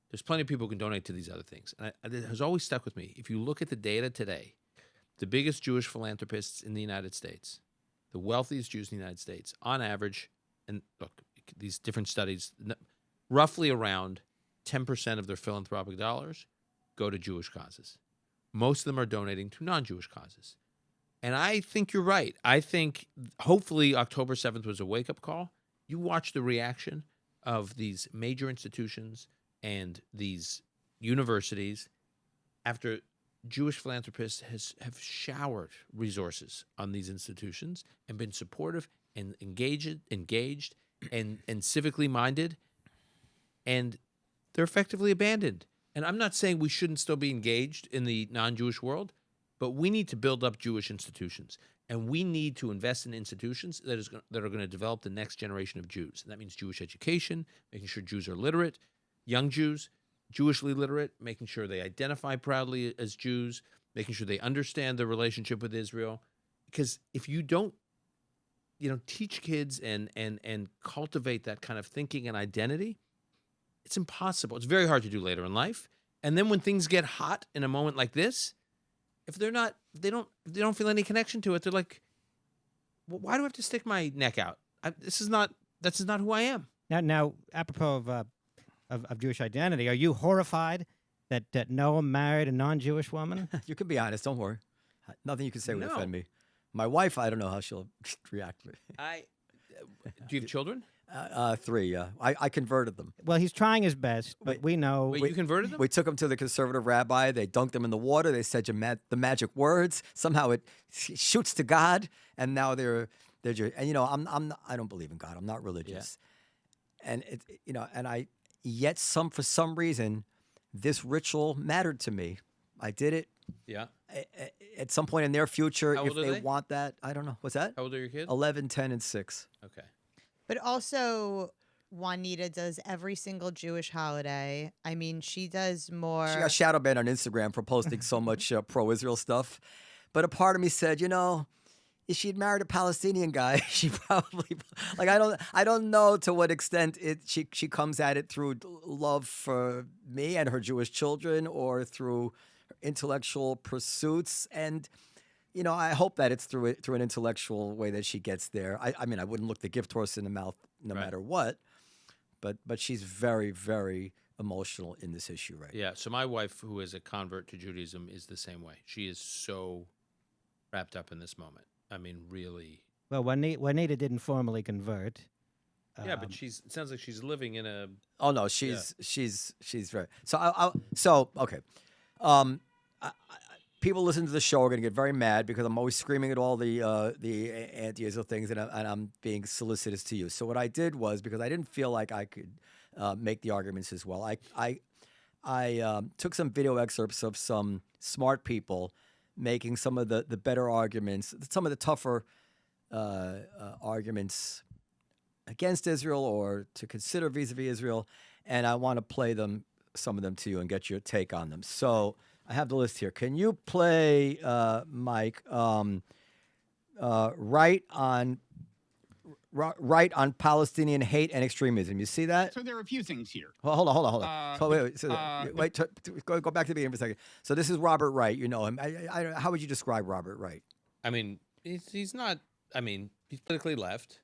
There's plenty of people who can donate to these other things. And it has always stuck with me. If you look at the data today, the biggest Jewish philanthropists in the United States, the wealthiest Jews in the United States, on average, and look, these different studies, roughly around 10% of their philanthropic dollars go to Jewish causes. Most of them are donating to non-Jewish causes. And I think you're right. I think hopefully October 7th was a wake-up call. You watch the reaction of these major institutions and these universities after Jewish philanthropists have showered resources on these institutions and been supportive and engaged and civically minded. and they're effectively abandoned. And I'm not saying we shouldn't still be engaged in the non-Jewish world, but we need to build up Jewish institutions, and we need to invest in institutions that are going to develop the next generation of Jews. And that means Jewish education, making sure Jews are literate, young Jews, Jewishly literate, making sure they identify proudly as Jews, making sure they understand their relationship with Israel. Because if you don't, teach kids and cultivate that kind of thinking and identity, it's impossible. It's very hard to do later in life. And then when things get hot in a moment like this, if they don't feel any connection to it, they're like, well, why do I have to stick my neck out? This is not who I am.
Now, apropos of Jewish identity, are you horrified that Noah married a non-Jewish woman?
You can be honest. Don't worry. Nothing you can say would
No.
offend me. My wife, I don't know how she'll react.
Do you have children?
3, yeah. I converted them.
Well, he's trying his best, but we know.
Wait, you converted them?
We took them to the conservative rabbi. They dunked them in the water. They said the magic words. Somehow it shoots to God, and now they're Jewish. And I don't believe in God. I'm not religious. And yet for some reason, this ritual mattered to me. I did it.
Yeah.
At some point in their future,
How
if
old are
they
they?
want that, I don't know. What's that?
How old are your kids?
11, 10, and 6.
Okay.
But also, Juanita does every single Jewish holiday. I mean, she does more.
She got shadow banned on Instagram for posting so much pro-Israel stuff. But a part of me said, if she'd married a Palestinian guy, she probably I don't know to what extent she comes at it through love for me and her Jewish children or through intellectual pursuits. And I hope that it's through an intellectual way that she gets there. I mean, I wouldn't look the gift horse in the mouth no
Right.
matter what. But she's very, very emotional in this issue, right?
Yeah. So my wife, who is a convert to Judaism, is the same way. She is so wrapped up in this moment. I mean, really.
Well, Juanita didn't formally convert.
Yeah, but it sounds like she's living in a.
Oh no, she's very. So okay. People listen to the show are going to get very mad because I'm always screaming at all the anti-Israel things, and I'm being solicitous to you. So what I did was, because I didn't feel like I could make the arguments as well, I took some video excerpts of some smart people making some of the better arguments, some of the tougher arguments against Israel or to consider vis-a-vis Israel, and I want to play some of them to you and get your take on them. So I have the list here. Can you play, Mike, right on Palestinian hate and extremism? You see that?
So there are a few things here.
Well, hold on. Go back to the beginning for a second. So this is Robert Wright. You know him. How would you describe Robert Wright?
I mean, he's not. I mean, he's politically left.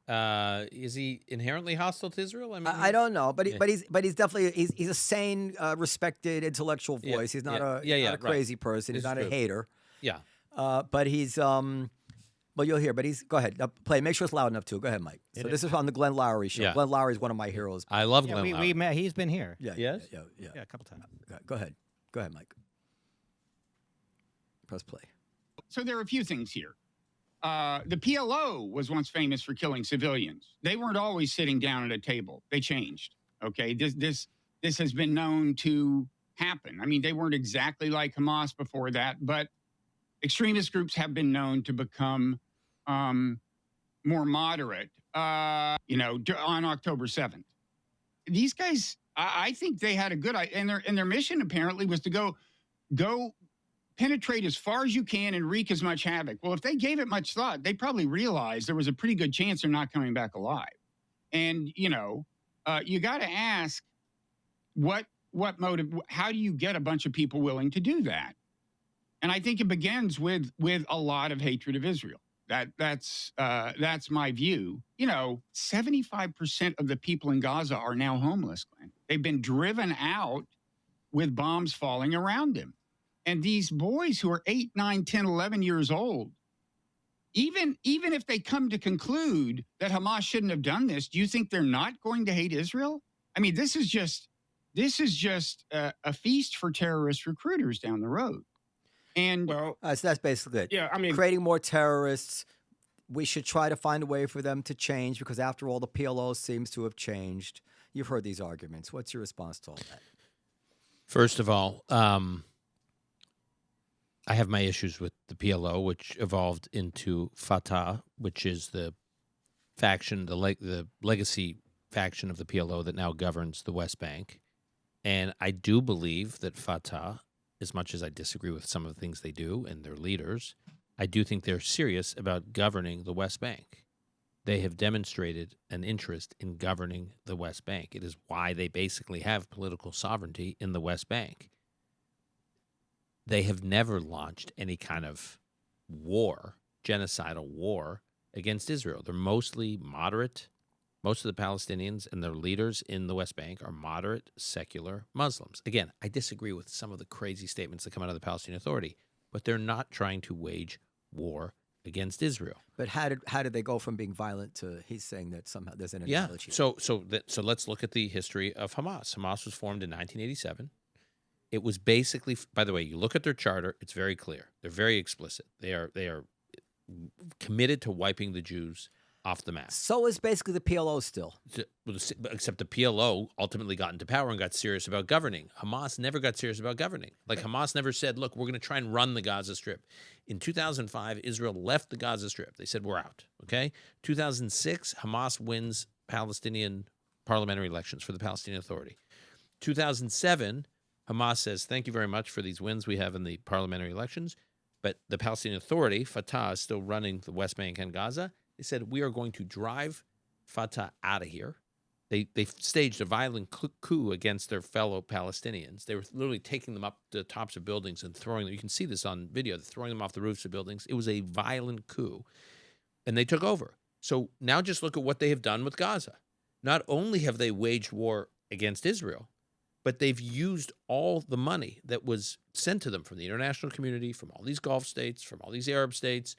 Is he inherently hostile to Israel? I mean,
I don't know, but he's definitely he's a sane, respected intellectual voice. He's not a crazy person. He's
It's
not
true.
a hater.
Yeah.
But he's well, you'll hear. But go ahead. Play. Make sure it's loud enough too. Go ahead, Mike. So this is on the Glenn Lowry show.
Yeah.
Glenn Lowry is one of my heroes.
I love
Yeah,
Glenn
we
Lowry.
met. He's been here.
Yeah.
Yes?
Yeah.
Yeah, a couple times.
Go ahead. Go ahead, Mike. Press play.
So there are a few things here. The PLO was once famous for killing civilians. They weren't always sitting down at a table. They changed. Okay, this has been known to happen. I mean, they weren't exactly like Hamas before that, but extremist groups have been known to become more moderate. On October 7th, these guys, I think they had a good idea, and their mission apparently was to go penetrate as far as you can and wreak as much havoc. Well, if they gave it much thought, they probably realized there was a pretty good chance they're not coming back alive. And, you got to ask what motive, how do you get a bunch of people willing to do that? And I think it begins with a lot of hatred of Israel. That's my view. 75% of the people in Gaza are now homeless, Glenn. They've been driven out with bombs falling around them. And these boys who are 8, 9, 10, 11 years old, even if they come to conclude that Hamas shouldn't have done this, do you think they're not going to hate Israel? I mean, this is just a feast for terrorist recruiters down the road. And
So that's basically it.
Yeah, I mean,
creating more terrorists. We should try to find a way for them to change because, after all, the PLO seems to have changed. You've heard these arguments. What's your response to all that?
First of all, I have my issues with the PLO, which evolved into Fatah, which is the faction, the legacy faction of the PLO that now governs the West Bank. And I do believe that Fatah, as much as I disagree with some of the things they do and their leaders, I do think they're serious about governing the West Bank. They have demonstrated an interest in governing the West Bank. It is why they basically have political sovereignty in the West Bank. They have never launched any kind of war, genocidal war against Israel. They're mostly moderate. Most of the Palestinians and their leaders in the West Bank are moderate, secular Muslims. Again, I disagree with some of the crazy statements that come out of the Palestinian Authority, but they're not trying to wage war against Israel.
But how did they go from being violent to he's saying that somehow there's an analogy?
So let's look at the history of Hamas. Hamas was formed in 1987. It was basically, by the way, you look at their charter, it's very clear. They're very explicit. They are committed to wiping the Jews off the map.
So is basically the PLO still.
Except the PLO ultimately got into power and got serious about governing. Hamas never got serious about governing. Like Hamas never said, look, we're going to try and run the Gaza Strip. In 2005, Israel left the Gaza Strip. They said, we're out. Okay? 2006, Hamas wins Palestinian parliamentary elections for the Palestinian Authority. 2007, Hamas says, thank you very much for these wins we have in the parliamentary elections. But the Palestinian Authority, Fatah, is still running the West Bank and Gaza. They said, we are going to drive Fatah out of here. They staged a violent coup against their fellow Palestinians. They were literally taking them up to the tops of buildings and throwing them. You can see this on video. They're throwing them off the roofs of buildings. It was a violent coup. And they took over. So now just look at what they have done with Gaza. Not only have they waged war against Israel, but they've used all the money that was sent to them from the international community, from all these Gulf states, from all these Arab states,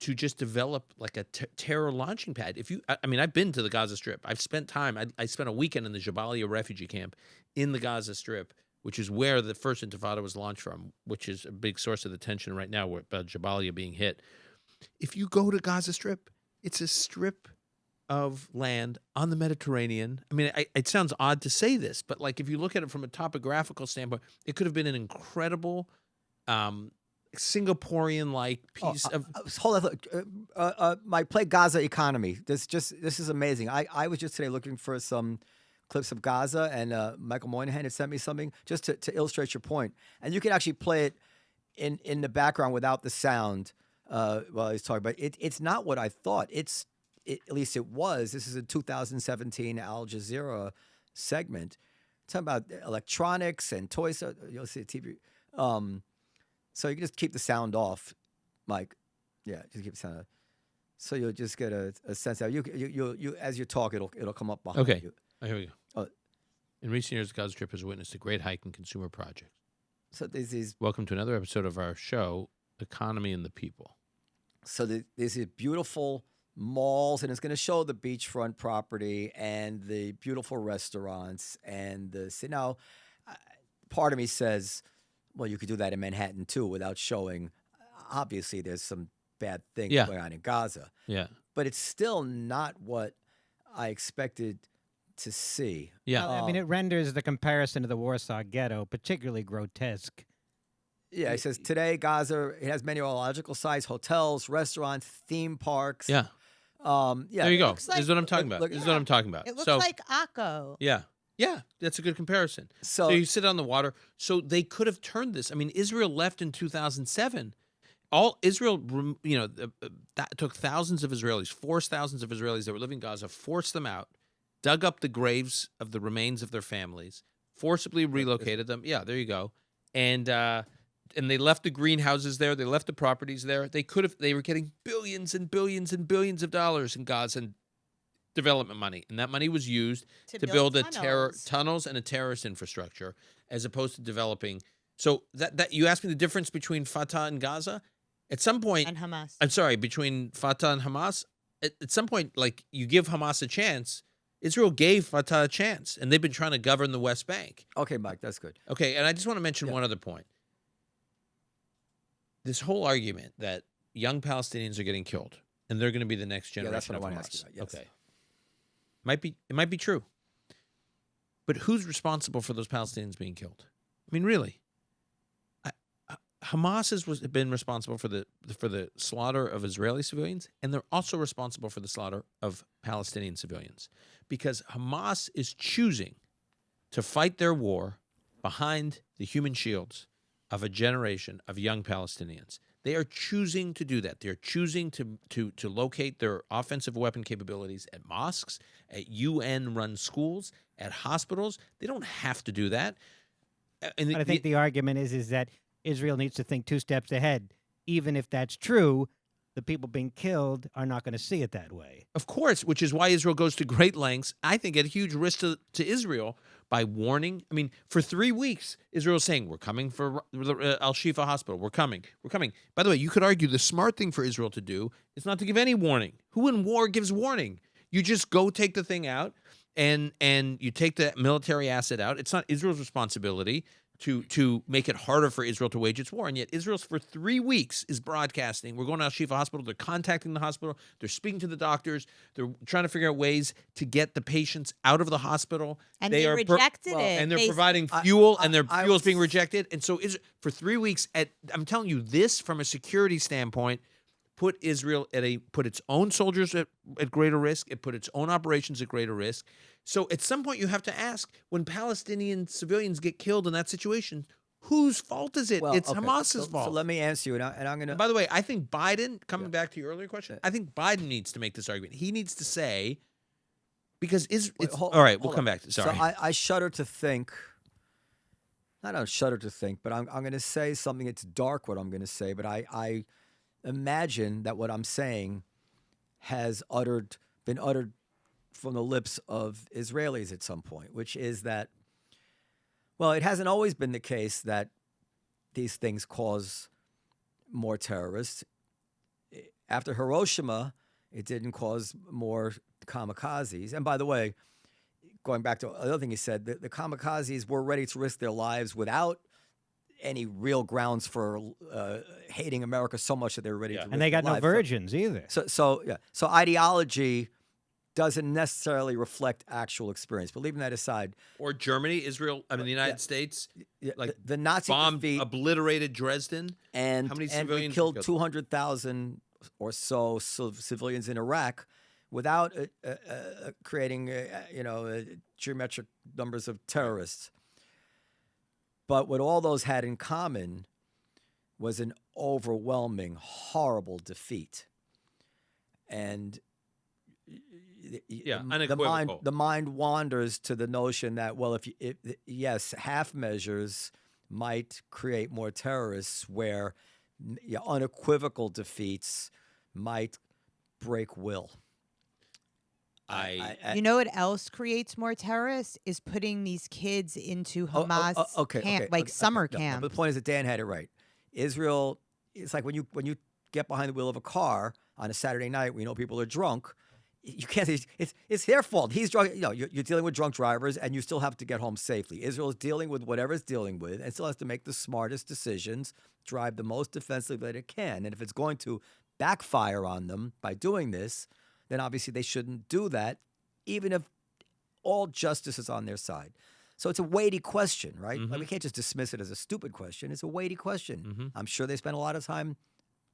to just develop like a terror launching pad. I've been to the Gaza Strip. I've spent time. I spent a weekend in the Jabalia refugee camp in the Gaza Strip, which is where the first Intifada was launched from, which is a big source of the tension right now about Jabalia being hit. If you go to Gaza Strip, it's a strip of land on the Mediterranean. I mean, it sounds odd to say this, but like if you look at it from a topographical standpoint, it could have been an incredible Singaporean-like piece of.
Hold on, my play Gaza economy. This is amazing. I was just today looking for some clips of Gaza, and Michael Moynihan had sent me something just to illustrate your point. And you can actually play it in the background without the sound while he's talking. But it's not what I thought. At least it was. This is a 2017 Al Jazeera segment talking about electronics and toys. You'll see a TV. So you can just keep the sound off, Mike. Yeah, just keep the sound off. So you'll just get a sense of you as you talk, it'll come up behind you.
Oh, here we go. In recent years, the Gaza Strip has witnessed a great hike in consumer projects.
So there's these.
Welcome to another episode of our show, Economy and the People.
So there's these beautiful malls, and it's going to show the beachfront property and the beautiful restaurants and the. Now, part of me says, well, you could do that in Manhattan too without showing. Obviously, there's some bad things going on in Gaza.
Yeah.
But it's still not what I expected to see.
Yeah.
Well, it renders the comparison to the Warsaw Ghetto particularly grotesque.
Yeah, it says today Gaza, it has meteorological sites, hotels, restaurants, theme parks.
Yeah. There you go.
looks like-
This is what I'm talking about.
look-
This is what I'm talking about.
It looks
So,
like Akko.
yeah. Yeah, that's a good comparison.
So-
So you sit on the water. So they could have turned this. I mean, Israel left in 2007. All Israel, that took thousands of Israelis, forced thousands of Israelis that were living in Gaza, forced them out, dug up the graves of the remains of their families, forcibly relocated them. Yeah, there you go. And they left the greenhouses there. They left the properties there. They were getting billions and billions and billions of dollars in Gaza and development money, and that money was used to build tunnels and a terrorist infrastructure, as opposed to developing. So that you asked me the difference between Fatah and Gaza. At some point,
And Hamas.
I'm sorry, between Fatah and Hamas. At some point, like you give Hamas a chance, Israel gave Fatah a chance, and they've been trying to govern the West Bank.
Okay, Mike, that's good.
Okay, and I just want to mention one other point. This whole argument that young Palestinians are getting killed and they're going to be the next generation
Yeah, that's what I
of
want
Hamas.
to ask you about. Yes.
Okay. It might be true. But who's responsible for those Palestinians being killed? I mean, really, Hamas has been responsible for the slaughter of Israeli civilians, and they're also responsible for the slaughter of Palestinian civilians, because Hamas is choosing to fight their war behind the human shields of a generation of young Palestinians. They are choosing to do that. They're choosing to locate their offensive weapon capabilities at mosques, at UN-run schools, at hospitals. They don't have to do that. And
But I think the argument is that Israel needs to think 2 steps ahead. Even if that's true, the people being killed are not going to see it that way.
Of course, which is why Israel goes to great lengths, I think, at huge risk to Israel by warning. I mean, for 3 weeks, Israel's saying, we're coming for Al-Shifa Hospital. We're coming. We're coming. By the way, you could argue the smart thing for Israel to do is not to give any warning. Who in war gives warning? You just go take the thing out and you take the military asset out. It's not Israel's responsibility to make it harder for Israel to wage its war. And yet Israel, for 3 weeks, is broadcasting. We're going to Al-Shifa Hospital. They're contacting the hospital. They're speaking to the doctors. They're trying to figure out ways to get the patients out of the hospital.
And they rejected it.
And they're
They-
providing fuel, and their
I
fuel is
was-
being rejected. And so for 3 weeks, I'm telling you, this, from a security standpoint, put Israel put its own soldiers at greater risk. It put its own operations at greater risk. So at some point you have to ask, when Palestinian civilians get killed in that situation, whose fault is it?
Well,
It's
okay,
Hamas's fault.
So let me answer you, and I'm going to.
By the way, I think Biden, coming back to your earlier question, I think Biden needs to make this argument. He needs to say, because all right, we'll come back to sorry.
So I shudder to think. I don't shudder to think, but I'm going to say something. It's dark what I'm going to say, but I imagine that what I'm saying has been uttered from the lips of Israelis at some point, which is that, well, it hasn't always been the case that these things cause more terrorists. After Hiroshima, it didn't cause more kamikazes. And by the way, going back to another thing he said, the kamikazes were ready to risk their lives without any real grounds for hating America so much that they were ready to risk
And they got
their
no
lives.
virgins either.
So ideology doesn't necessarily reflect actual experience. But leaving that aside,
Or Germany, Israel, I mean, the United States, like
the Nazi
bombed,
defeat
obliterated Dresden.
and
how many
we
civilians were
killed
killed?
200,000 or so civilians in Iraq without creating geometric numbers of terrorists. But what all those had in common was an overwhelming, horrible defeat. And
unequivocal.
the mind wanders to the notion that, well, yes, half measures might create more terrorists, where unequivocal defeats might break will.
You know what else creates more terrorists is putting these kids into Hamas summer camp.
But the point is that Dan had it right. Israel, it's like when you get behind the wheel of a car on a Saturday night, we know people are drunk. You can't say it's their fault. He's drunk. You're dealing with drunk drivers, and you still have to get home safely. Israel is dealing with whatever it's dealing with, and still has to make the smartest decisions, drive the most defensively that it can. And if it's going to backfire on them by doing this, then obviously they shouldn't do that, even if all justice is on their side. So it's a weighty question, right?
Mm-hmm.
Like, we can't just dismiss it as a stupid question. It's a weighty question.
Mm-hmm.
I'm sure they spent a lot of time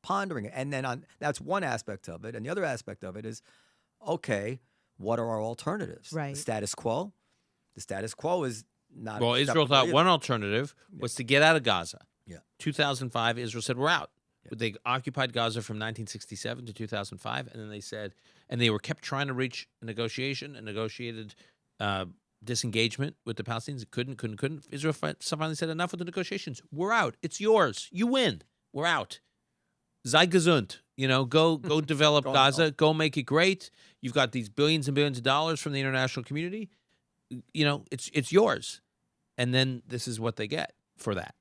pondering it. And then that's one aspect of it. And the other aspect of it is, okay, what are our alternatives?
Right.
The status quo? The status quo is not.
Well, Israel
acceptable
thought
either.
one alternative was to get out of Gaza.
Yeah.
2005, Israel said, we're out. They occupied Gaza from 1967 to 2005, and then they said, and they kept trying to reach a negotiated disengagement with the Palestinians. Couldn't. Israel finally said, enough with the negotiations. We're out. It's yours. You win. We're out. Sei gesund. Go develop Gaza. Go make it great. You've got these billions and billions of dollars from the international community. It's yours. And then this is what they get for that.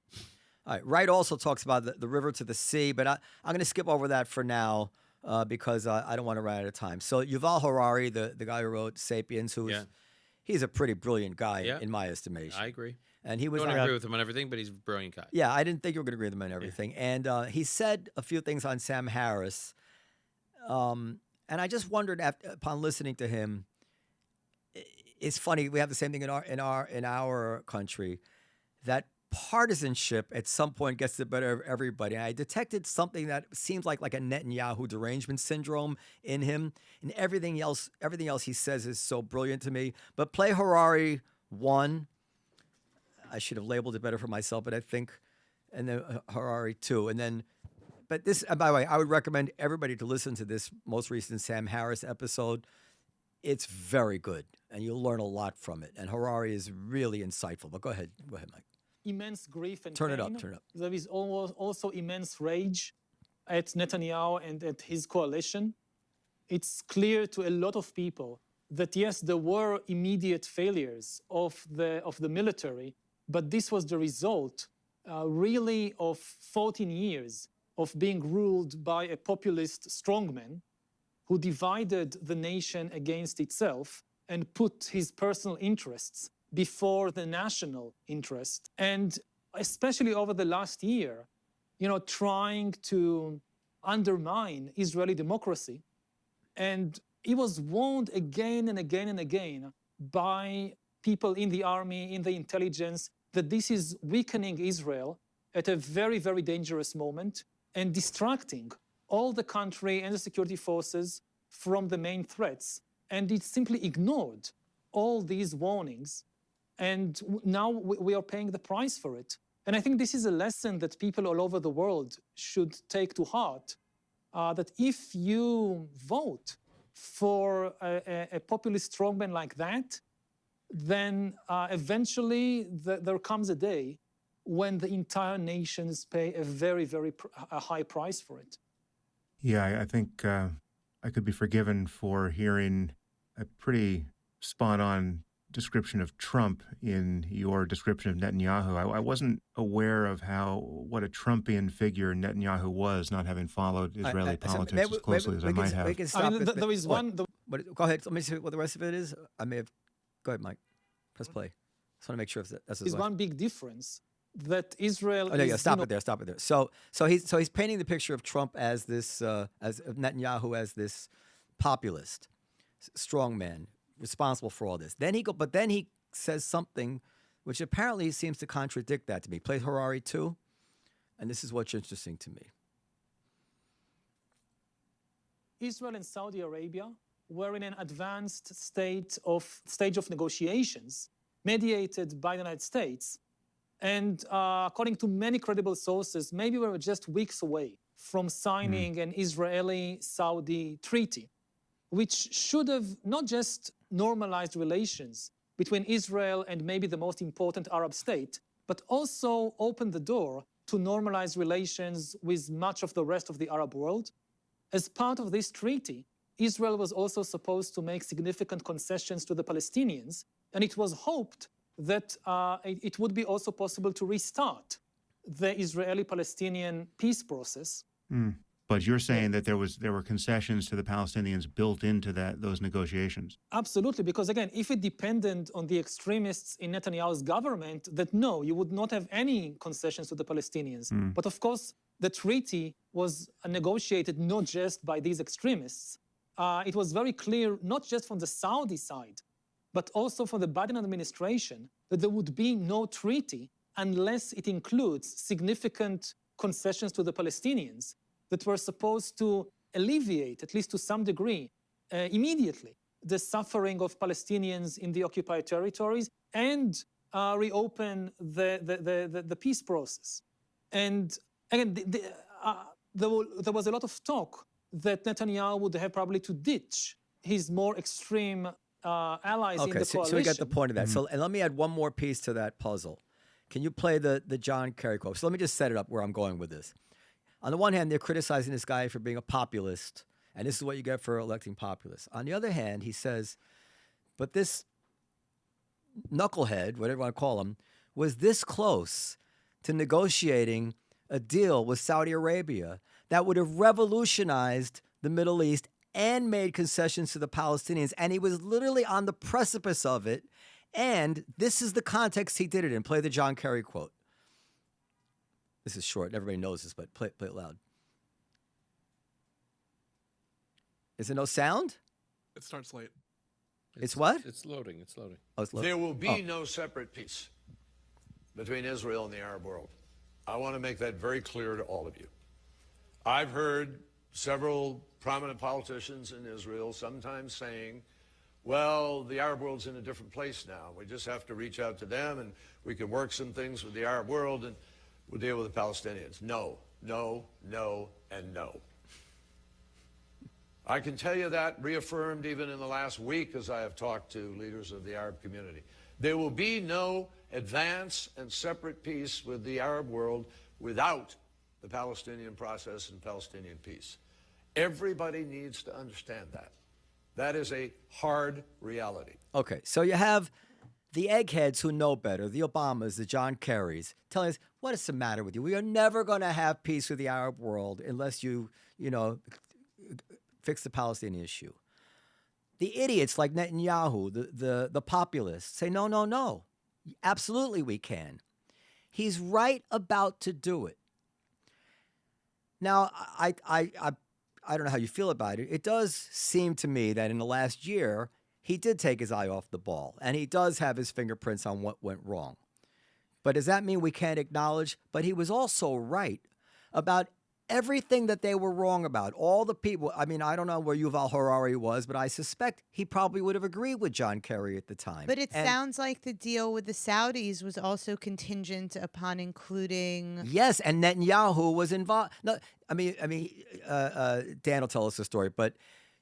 All right. Wright also talks about the river to the sea, but I'm going to skip over that for now because I don't want to run out of time. So Yuval Harari, the guy who wrote *Sapiens*, he's a pretty brilliant guy in my estimation.
I agree.
And he was.
I don't agree with him on everything, but he's a brilliant guy.
Yeah, I didn't think you were going to agree with him on everything. And he said a few things on Sam Harris, and I just wondered upon listening to him, it's funny. We have the same thing in our country. That partisanship at some point gets the better of everybody. And I detected something that seems like a Netanyahu derangement syndrome in him, and everything else he says is so brilliant to me. But play Harari 1. I should have labeled it better for myself, but I think, and then Harari 2, and then. But this, by the way, I would recommend everybody to listen to this most recent Sam Harris episode. It's very good, and you'll learn a lot from it. And Harari is really insightful. But go ahead, Mike.
Immense grief and
Turn
pain.
it up. Turn it up.
There is also immense rage at Netanyahu and at his coalition. It's clear to a lot of people that yes, there were immediate failures of the military, but this was the result, really, of 14 years of being ruled by a populist strongman who divided the nation against itself and put his personal interests before the national interest. And especially over the last year, trying to undermine Israeli democracy. And he was warned again and again and again by people in the army, in the intelligence, that this is weakening Israel at a very, very dangerous moment and distracting all the country and the security forces from the main threats. And it simply ignored all these warnings. And now we are paying the price for it. And I think this is a lesson that people all over the world should take to heart, that if you vote for a populist strongman like that, then eventually there comes a day when the entire nations pay a very, very high price for it.
Yeah, I think I could be forgiven for hearing a pretty spot-on description of Trump in your description of Netanyahu. I wasn't aware of what a Trumpian figure Netanyahu was, not having followed Israeli politics as closely as I might have.
There is one.
Go ahead. Let me see what the rest of it is. I may have. Go ahead, Mike. Press play. Just want to make sure if that's
is one big difference that Israel.
Oh, no, yeah, stop it there. Stop it there. So he's painting the picture of Trump as this, as Netanyahu as this populist, strongman, responsible for all this. Then he says something which apparently seems to contradict that to me. Play Harari 2, and this is what's interesting to me.
Israel and Saudi Arabia were in an advanced stage of negotiations mediated by the United States. And according to many credible sources, maybe we were just weeks away from signing an Israeli-Saudi treaty, which should have not just normalized relations between Israel and maybe the most important Arab state, but also opened the door to normalize relations with much of the rest of the Arab world. As part of this treaty, Israel was also supposed to make significant concessions to the Palestinians, and it was hoped that it would be also possible to restart the Israeli-Palestinian peace process.
But you're saying that there were concessions to the Palestinians built into those negotiations.
Absolutely, because again, if it depended on the extremists in Netanyahu's government, that no, you would not have any concessions to the Palestinians. But of course, the treaty was negotiated not just by these extremists. It was very clear, not just from the Saudi side, but also from the Biden administration, that there would be no treaty unless it includes significant concessions to the Palestinians that were supposed to alleviate, at least to some degree, immediately, the suffering of Palestinians in the occupied territories and reopen the peace process. And again, there was a lot of talk that Netanyahu would have probably to ditch his more extreme allies in the coalition.
Okay, so we got the point of that. So, and let me add one more piece to that puzzle. Can you play the John Kerry quote? So let me just set it up where I'm going with this. On the one hand, they're criticizing this guy for being a populist, and this is what you get for electing populists. On the other hand, he says, but this knucklehead, whatever you want to call him, was this close to negotiating a deal with Saudi Arabia that would have revolutionized the Middle East and made concessions to the Palestinians. And he was literally on the precipice of it. And this is the context he did it in. Play the John Kerry quote. This is short. Everybody knows this, but play it loud. Is there no sound?
It starts late.
It's what?
It's loading. It's loading.
Oh, it's
There will be no separate peace between Israel and the Arab world. I want to make that very clear to all of you. I've heard several prominent politicians in Israel sometimes saying, well, the Arab world's in a different place now. We just have to reach out to them and we can work some things with the Arab world and we'll deal with the Palestinians. No, no, no, and no. I can tell you that, reaffirmed even in the last week as I have talked to leaders of the Arab community. There will be no advance and separate peace with the Arab world without the Palestinian process and Palestinian peace. Everybody needs to understand that. That is a hard reality.
Okay, so you have the eggheads who know better, the Obamas, the John Kerrys, telling us, what is the matter with you? We are never going to have peace with the Arab world unless you fix the Palestinian issue. The idiots like Netanyahu, the populists, say, no, no, no. Absolutely we can. He's right about to do it. Now, I don't know how you feel about it. It does seem to me that in the last year, he did take his eye off the ball, and he does have his fingerprints on what went wrong. But does that mean we can't acknowledge? But he was also right about everything that they were wrong about. All the people, I mean, I don't know where Yuval Harari was, but I suspect he probably would have agreed with John Kerry at the time.
But it sounds like the deal with the Saudis was also contingent upon including...
Yes, and Netanyahu was involved. No, Dan will tell us the story, but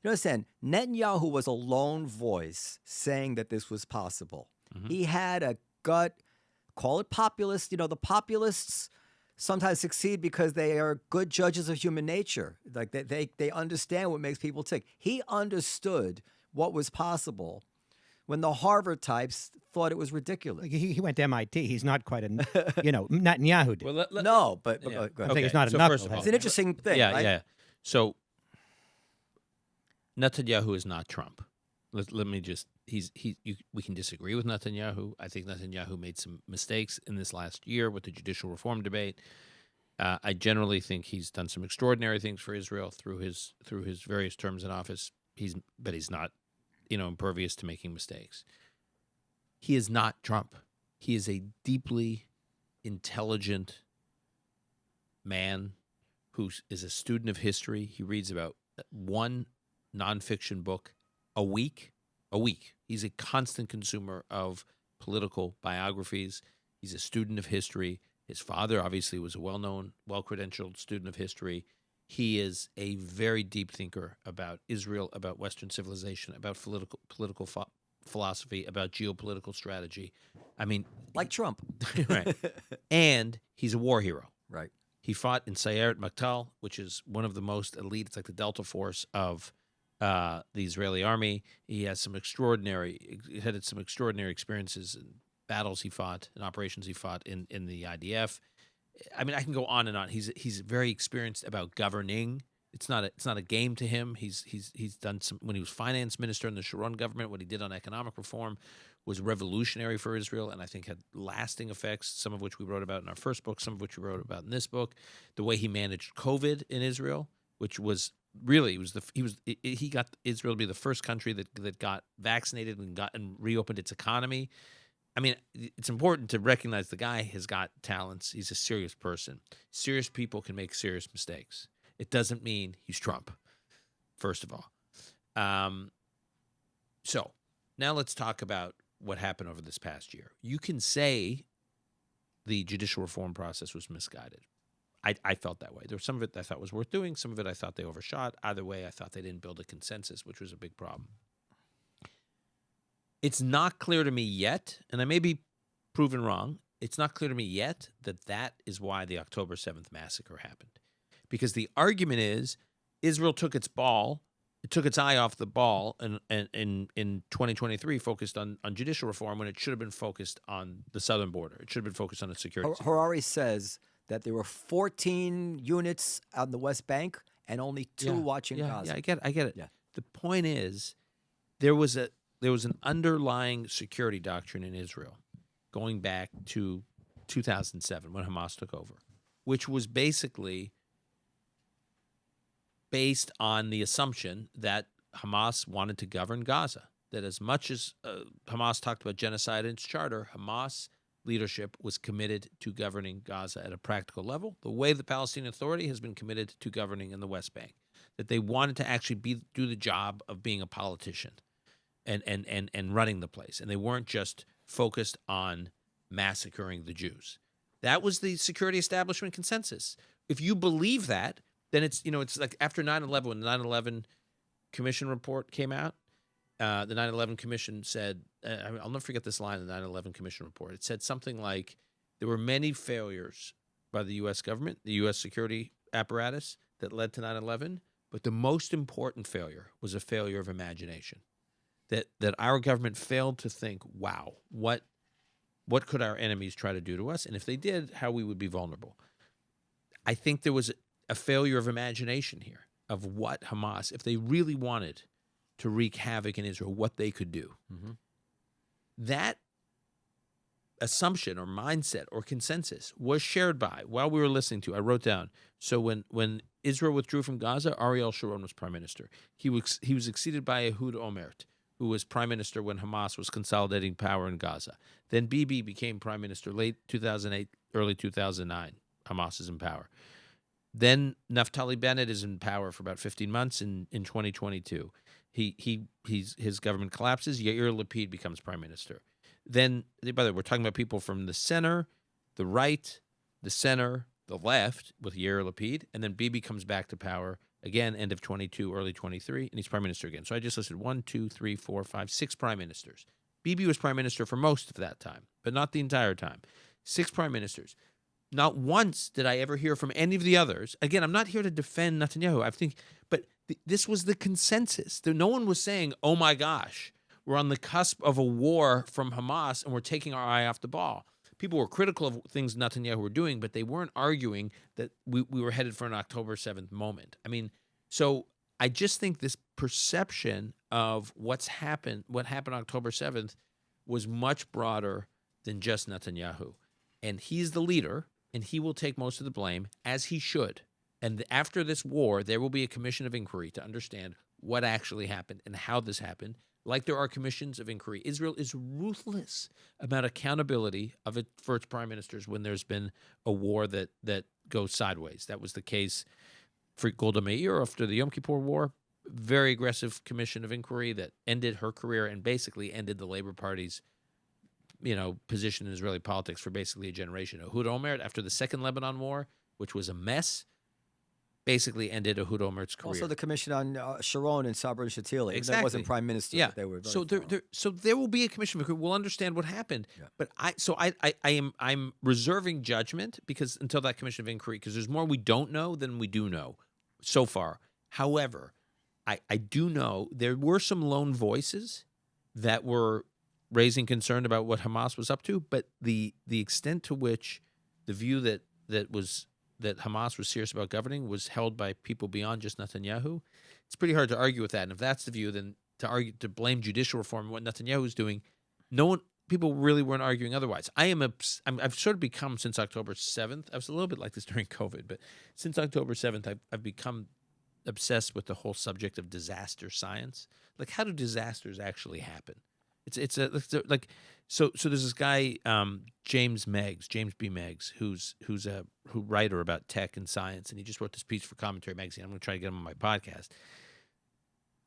you understand, Netanyahu was a lone voice saying that this was possible. Mm-hmm. He had a gut, call it populist. You know, the populists sometimes succeed because they are good judges of human nature. Like they understand what makes people tick. He understood what was possible when the Harvard types thought it was ridiculous.
He went to MIT. He's not quite a, Netanyahu did.
Well, no, but
yeah.
go ahead.
I think it's not
so
enough.
first of all,
it's an interesting thing.
Yeah,
right?
yeah. So Netanyahu is not Trump. Let me just. We can disagree with Netanyahu. I think Netanyahu made some mistakes in this last year with the judicial reform debate. I generally think he's done some extraordinary things for Israel through his various terms in office. But he's not, impervious to making mistakes. He is not Trump. He is a deeply intelligent man who is a student of history. He reads about one nonfiction book a week. He's a constant consumer of political biographies. He's a student of history. His father obviously was a well-known, well-credentialed student of history. He is a very deep thinker about Israel, about Western civilization, about political philosophy, about geopolitical strategy. I mean,
like Trump.
Right. And he's a war hero.
Right.
He fought in Sayeret Maktal, which is one of the most elite. It's like the Delta Force of the Israeli army. He had some extraordinary experiences in battles he fought and operations he fought in the IDF. I mean, I can go on and on. He's very experienced about governing. It's not a game to him. He's done some when he was finance minister in the Sharon government. What he did on economic reform was revolutionary for Israel, and I think had lasting effects. Some of which we wrote about in our first book, some of which we wrote about in this book. The way he managed COVID in Israel, which was really he got Israel to be the first country that got vaccinated and reopened its economy. I mean, it's important to recognize the guy has got talents. He's a serious person. Serious people can make serious mistakes. It doesn't mean he's Trump, first of all. So now let's talk about what happened over this past year. You can say the judicial reform process was misguided. I felt that way. There was some of it I thought was worth doing. Some of it I thought they overshot. Either way, I thought they didn't build a consensus, which was a big problem. It's not clear to me yet, and I may be proven wrong, it's not clear to me yet that is why the October 7th massacre happened. Because the argument is Israel took its eye off the ball and in 2023 focused on judicial reform when it should have been focused on the southern border. It should have been focused on its security.
Harari says that there were 14 units on the West Bank and only 2 watching Gaza.
Yeah, I get it.
Yeah.
The point is there was an underlying security doctrine in Israel going back to 2007 when Hamas took over, which was basically based on the assumption that Hamas wanted to govern Gaza. that as much as Hamas talked about genocide in its charter, Hamas leadership was committed to governing Gaza at a practical level, the way the Palestinian Authority has been committed to governing in the West Bank. That they wanted to actually do the job of being a politician and running the place. And they weren't just focused on massacring the Jews. That was the security establishment consensus. If you believe that, then it's like after 9/11, when the 9/11 Commission report came out, the 9/11 Commission said, I'll never forget this line in the 9/11 Commission report. It said something like, there were many failures by the U.S. government, the U.S. security apparatus that led to 9/11, but the most important failure was a failure of imagination. That our government failed to think, wow, what could our enemies try to do to us? And if they did, how we would be vulnerable. I think there was a failure of imagination here of what Hamas, if they really wanted to wreak havoc in Israel, what they could do.
Mm-hmm.
That assumption or mindset or consensus was shared by, while we were listening to, I wrote down, so when Israel withdrew from Gaza, Ariel Sharon was prime minister. He was succeeded by Ehud Olmert, who was prime minister when Hamas was consolidating power in Gaza. Then Bibi became prime minister late 2008, early 2009. Hamas is in power. Then Naftali Bennett is in power for about 15 months in 2022. His government collapses. Yair Lapid becomes prime minister. Then, by the way, we're talking about people from the center, the right, the center, the left with Yair Lapid, and then Bibi comes back to power again, end of 22, early 23, and he's prime minister again. So I just listed 1, 2, 3, 4, 5, 6 prime ministers. Bibi was prime minister for most of that time, but not the entire time. 6 prime ministers. Not once did I ever hear from any of the others. Again, I'm not here to defend Netanyahu. I think, but this was the consensus. No one was saying, "Oh my gosh, we're on the cusp of a war from Hamas and we're taking our eye off the ball." People were critical of things Netanyahu were doing, but they weren't arguing that we were headed for an October 7th moment. I mean, so I just think this perception of what happened October 7th, was much broader than just Netanyahu. And he's the leader, and he will take most of the blame, as he should. And after this war, there will be a commission of inquiry to understand what actually happened and how this happened. Like there are commissions of inquiry. Israel is ruthless about accountability for its prime ministers when there's been a war that goes sideways. That was the case for Golda Meir after the Yom Kippur War. Very aggressive commission of inquiry that ended her career and basically ended the Labor Party's position in Israeli politics for basically a generation. Ehud Olmert, after the Second Lebanon War, which was a mess, basically ended Ehud Olmert's career.
Also, the commission on Sharon and Sabra and Shatila.
Exactly.
That wasn't prime minister.
Yeah.
But they were very
So there will be a commission because we'll understand what happened.
Yeah.
But I'm reserving judgment because until that commission of inquiry, because there's more we don't know than we do know so far. However, I do know there were some lone voices that were raising concern about what Hamas was up to, but the extent to which the view that Hamas was serious about governing was held by people beyond just Netanyahu, it's pretty hard to argue with that. And if that's the view, then to blame judicial reform and what Netanyahu is doing, people really weren't arguing otherwise. I've sort of become, since October 7th, I was a little bit like this during COVID, but since October 7th, I've become obsessed with the whole subject of disaster science. Like, how do disasters actually happen? So there's this guy, James B. Meggs, who's a writer about tech and science, and he just wrote this piece for Commentary Magazine. I'm going to try to get him on my podcast.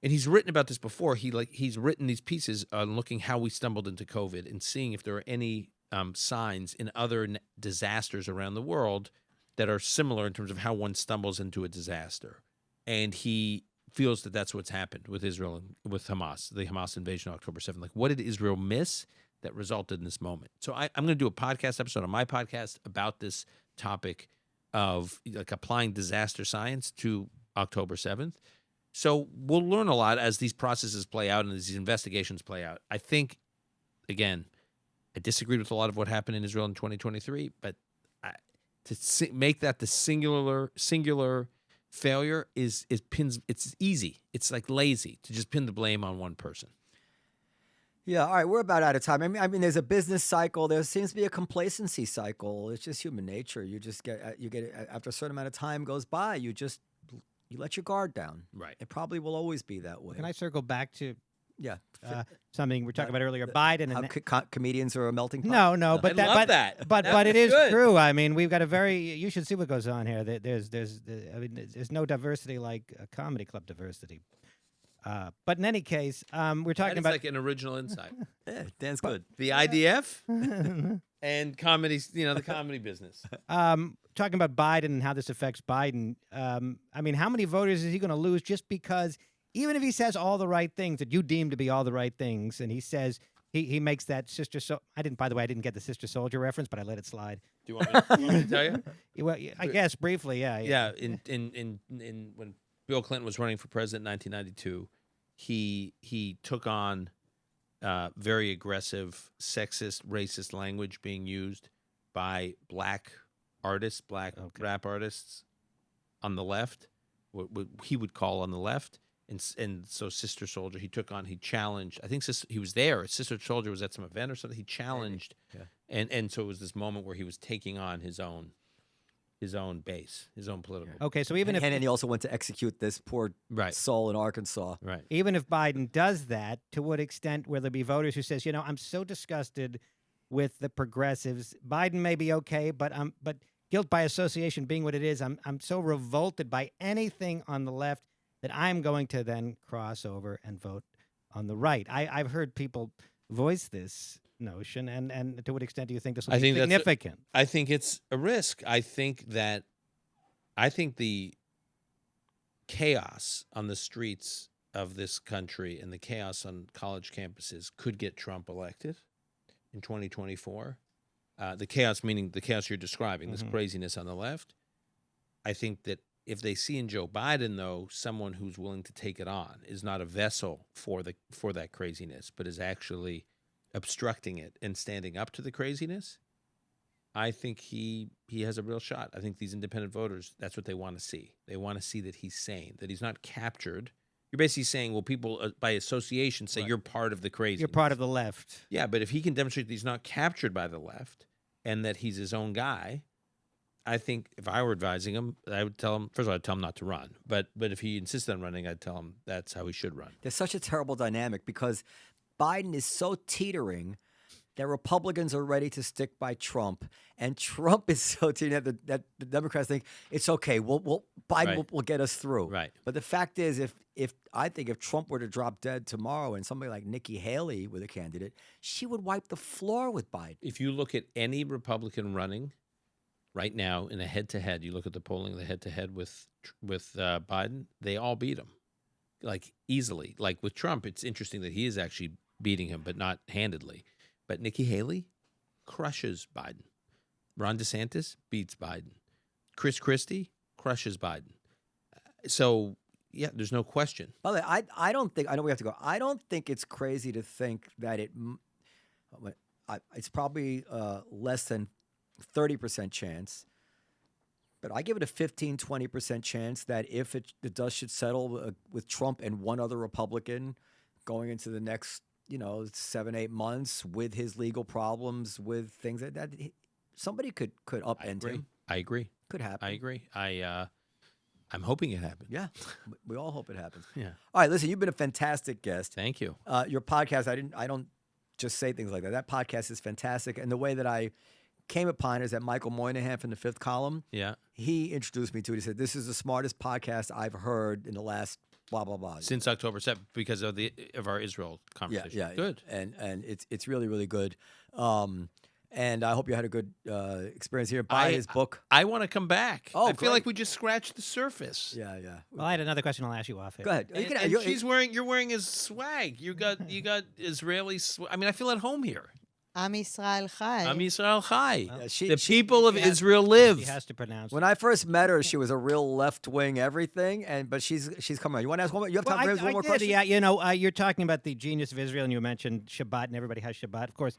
And he's written about this before. He's written these pieces on looking how we stumbled into COVID and seeing if there are any signs in other disasters around the world that are similar in terms of how one stumbles into a disaster. And he feels that that's what's happened with Israel and with Hamas, the Hamas invasion on October 7th. Like, what did Israel miss that resulted in this moment? So I'm going to do a podcast episode on my podcast about this topic of like applying disaster science to October 7th. So we'll learn a lot as these processes play out and as these investigations play out. I think, again, I disagreed with a lot of what happened in Israel in 2023, but to make that the singular failure it's easy. It's like lazy to just pin the blame on one person.
Yeah, all right, we're about out of time. I mean, there's a business cycle. There seems to be a complacency cycle. It's just human nature. You get after a certain amount of time goes by, you let your guard down.
Right.
It probably will always be that way.
Can I circle back to
Yeah.
something we were talking about earlier. Biden
How
and
comedians are a melting pot.
no, but
I love that.
But
That
but
was
it is
good.
true. I mean, we've got a very. You should see what goes on here. There's no diversity like comedy club diversity. But in any case, we're talking
That is
about
like an original insight.
Yeah, Dan's good.
The IDF and comedy, the comedy business.
talking about Biden and how this affects Biden. I mean, how many voters is he going to lose just because, even if he says all the right things that you deem to be all the right things, and he says he makes that sister. So I didn't. By the way, I didn't get the Sister Soldier reference, but I let it slide.
Do you want me to tell you?
Well, I guess briefly, yeah.
Yeah. In when Bill Clinton was running for president in 1992, he took on very aggressive, sexist, racist language being used by black artists, rap artists on the left, what he would call on the left. And so Sister Soldier, he challenged, I think he was there. Sister Soldier was at some event or something. He challenged, and so it was this moment where he was taking on his own base, his own political.
Okay, so even if
and he also went to execute this poor soul in Arkansas.
Right.
Even if Biden does that, to what extent will there be voters who says, I'm so disgusted with the progressives. Biden may be okay, but guilt by association being what it is, I'm so revolted by anything on the left that I'm going to then cross over and vote on the right. I've heard people voice this notion, and to what extent do you think this will be significant?
I think it's a risk. I think the chaos on the streets of this country and the chaos on college campuses could get Trump elected in 2024. The chaos, meaning the chaos you're describing, this craziness on the left. I think that if they see in Joe Biden, though, someone who's willing to take it on, is not a vessel for that craziness, but is actually obstructing it and standing up to the craziness, I think he has a real shot. I think these independent voters, that's what they want to see. They want to see that he's sane, that he's not captured. You're basically saying, well, people by association say you're part of the craziness.
You're part of the left.
Yeah, but if he can demonstrate that he's not captured by the left and that he's his own guy, I think if I were advising him, I would tell him, first of all, I'd tell him not to run. But if he insisted on running, I'd tell him that's how he should run.
There's such a terrible dynamic because Biden is so teetering that Republicans are ready to stick by Trump, and Trump is so teetering that the Democrats think it's okay. Biden will get us through.
Right.
But the fact is, if Trump were to drop dead tomorrow and somebody like Nikki Haley were the candidate, she would wipe the floor with Biden.
If you look at any Republican running right now in a head-to-head, you look at the polling of the head-to-head with Biden, they all beat him, like easily. Like with Trump, it's interesting that he is actually beating him, but not handedly. But Nikki Haley crushes Biden. Ron DeSantis beats Biden. Chris Christie crushes Biden. So, yeah, there's no question.
By the way, I don't think, I know we have to go. I don't think it's crazy to think that it's probably less than 30% chance, but I give it a 15, 20% chance that if the dust should settle with Trump and one other Republican going into the next 7-8 months with his legal problems, with things that somebody could upend him.
I agree.
Could happen.
I agree. I'm hoping it happens.
Yeah, we all hope it happens.
Yeah.
All right, listen, you've been a fantastic guest.
Thank you.
Your podcast, I don't just say things like that. That podcast is fantastic, and the way that I came upon it is that Michael Moynihan from the Fifth Column.
Yeah.
He introduced me to it. He said, "This is the smartest podcast I've heard in the last blah blah blah."
Since October 7th, because of our Israel conversation.
Yeah,
Good.
And it's really, really good. And I hope you had a good experience here. Buy his book.
I want to come back.
Oh,
I feel
great.
like we just scratched the surface.
Yeah.
Well, I had another question I'll ask you off here.
Go ahead.
And you're wearing his swag. You got Israeli swag. I mean, I feel at home here.
Am Yisrael Chai.
Am Yisrael Chai.
Yeah,
the people of Israel live.
He has to pronounce.
When I first met her, she was a real left wing everything, but she's coming on. You want to ask one more? You have time for one more question?
Yeah, you're talking about the genius of Israel, and you mentioned Shabbat, and everybody has Shabbat. Of course,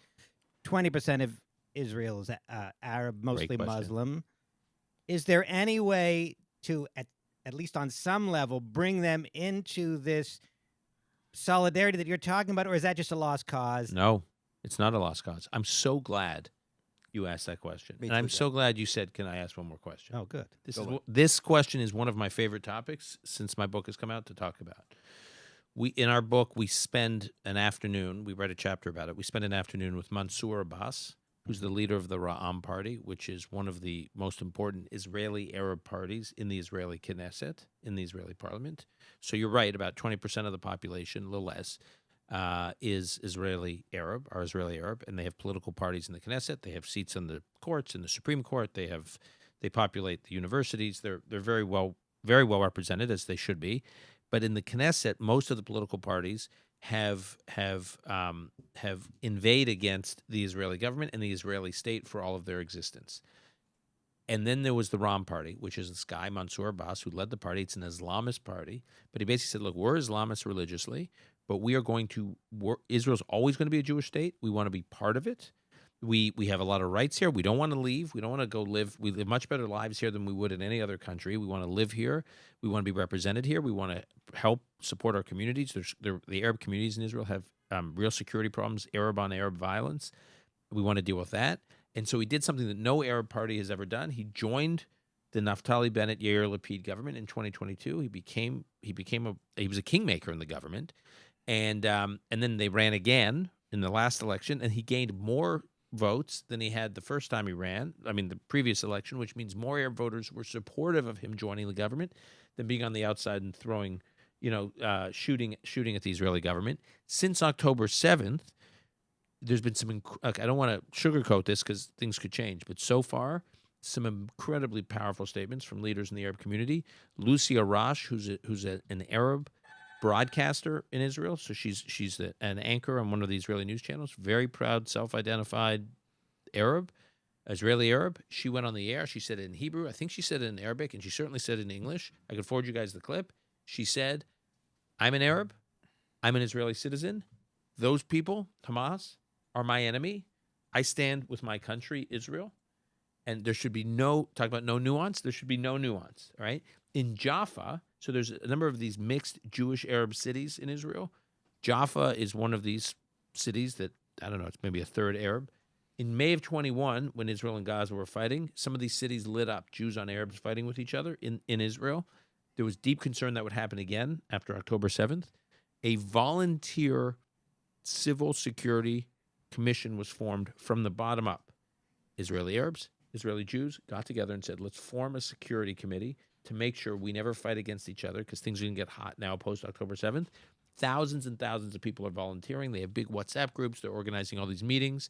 20% of Israel is Arab, mostly Muslim. Is there any way to, at least on some level, bring them into this solidarity that you're talking about, or is that just a lost cause?
No, it's not a lost cause. I'm so glad you asked that question. And I'm so glad you said, can I ask one more question?
Oh, good.
This question is one of my favorite topics since my book has come out to talk about. we in our book we spend an afternoon. We write a chapter about it. We spend an afternoon with Mansour Abbas, who's the leader of the Ra'am Party, which is one of the most important Israeli Arab parties in the Israeli Knesset, in the Israeli parliament. So you're right, about 20% of the population, a little less, is Israeli Arab, are Israeli Arab, and they have political parties in the Knesset. They have seats in the courts, in the Supreme Court. They populate the universities. They're very well represented, as they should be. But in the Knesset, most of the political parties have invaded against the Israeli government and the Israeli state for all of their existence. And then there was the Ram Party, which is this guy, Mansour Abbas, who led the party. It's an Islamist party. But he basically said, look, we're Islamists religiously, but we are going to Israel's always going to be a Jewish state. We want to be part of it. We have a lot of rights here. We don't want to leave. We don't want to go live. We live much better lives here than we would in any other country. We want to live here. We want to be represented here. We want to help support our communities. The Arab communities in Israel have real security problems, Arab on Arab violence. We want to deal with that. And so he did something that no Arab party has ever done. He joined the Naftali Bennett Yair Lapid government in 2022. He was a kingmaker in the government, and then they ran again in the last election, and he gained more votes than he had the first time he ran. I mean, the previous election, which means more Arab voters were supportive of him joining the government than being on the outside and throwing, shooting at the Israeli government. Since October 7th, there's been some. I don't want to sugarcoat this because things could change, but so far, some incredibly powerful statements from leaders in the Arab community. Lucia Rash, who's an Arab broadcaster in Israel, so she's an anchor on one of the Israeli news channels. Very proud, self-identified Israeli Arab. She went on the air. She said it in Hebrew. I think she said it in Arabic, and she certainly said it in English. I could forward you guys the clip. She said, "I'm an Arab. I'm an Israeli citizen. Those people, Hamas, are my enemy. I stand with my country, Israel, and there should be no nuance. There should be no nuance, all right? In Jaffa, so there's a number of these mixed Jewish Arab cities in Israel. Jaffa is one of these cities that, I don't know, it's maybe a third Arab. In May of 21, when Israel and Gaza were fighting, some of these cities lit up, Jews on Arabs fighting with each other in Israel. There was deep concern that would happen again after October 7th. A volunteer civil security commission was formed from the bottom up. Israeli Arabs, Israeli Jews got together and said, let's form a security committee to make sure we never fight against each other because things are going to get hot now post-October 7th. Thousands and thousands of people are volunteering. They have big WhatsApp groups. They're organizing all these meetings.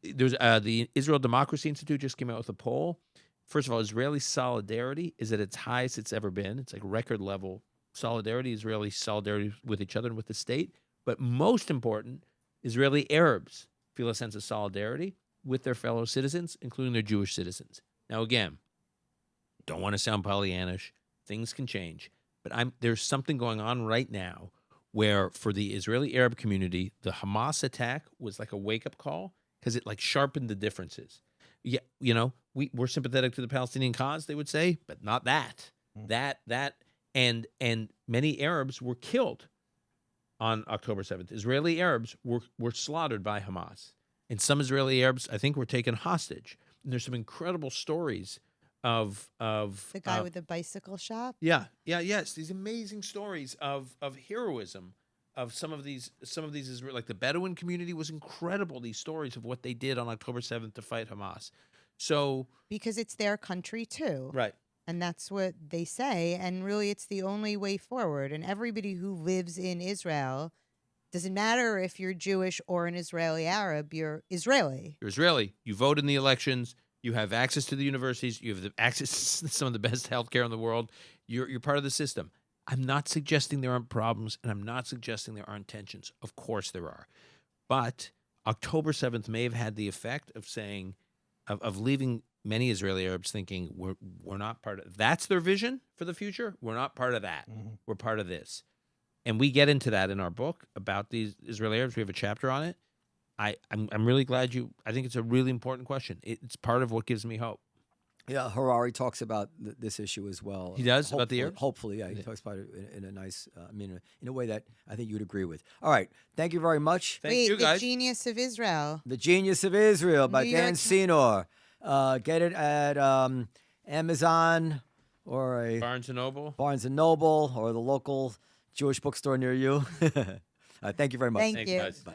There's the Israel Democracy Institute just came out with a poll. First of all, Israeli solidarity is at its highest it's ever been. It's like record level solidarity, Israeli solidarity with each other and with the state. But most important, Israeli Arabs feel a sense of solidarity with their fellow citizens, including their Jewish citizens. Now, again, don't want to sound Pollyannish. Things can change. But there's something going on right now where for the Israeli Arab community, the Hamas attack was like a wake-up call because it like sharpened the differences. Yeah, we're sympathetic to the Palestinian cause, they would say, but not that. And many Arabs were killed on October 7th. Israeli Arabs were slaughtered by Hamas. And some Israeli Arabs, I think, were taken hostage. And there's some incredible stories of
the guy with the bicycle shop.
Yes, these amazing stories of heroism of some of these Israel, like the Bedouin community was incredible. These stories of what they did on October 7th to fight Hamas. So
because it's their country too,
right?
And that's what they say. And really, it's the only way forward. And everybody who lives in Israel, doesn't matter if you're Jewish or an Israeli Arab, you're Israeli.
You're Israeli. You vote in the elections. You have access to the universities. You have the access to some of the best healthcare in the world. You're part of the system. I'm not suggesting there aren't problems, and I'm not suggesting there aren't tensions. Of course there are. But October 7th may have had the effect of saying, of leaving many Israeli Arabs thinking we're not part of that's their vision for the future. We're not part of that. Mm-hmm. We're part of this. And we get into that in our book about these Israeli Arabs. We have a chapter on it. I'm really glad I think it's a really important question. It's part of what gives me hope.
Yeah, Harari talks about this issue as well.
He does about the Arabs?
Hopefully, yeah. He talks about it in a nice, in a way that I think you'd agree with. All right, thank you very much.
Thank you, guys.
The Genius of Israel.
The Genius of Israel by Dan Senor. Get it at Amazon or
Barnes & Noble.
Barnes & Noble or the local Jewish bookstore near you. Thank you very much.
Thank
Thanks,
you.
guys.
Bye.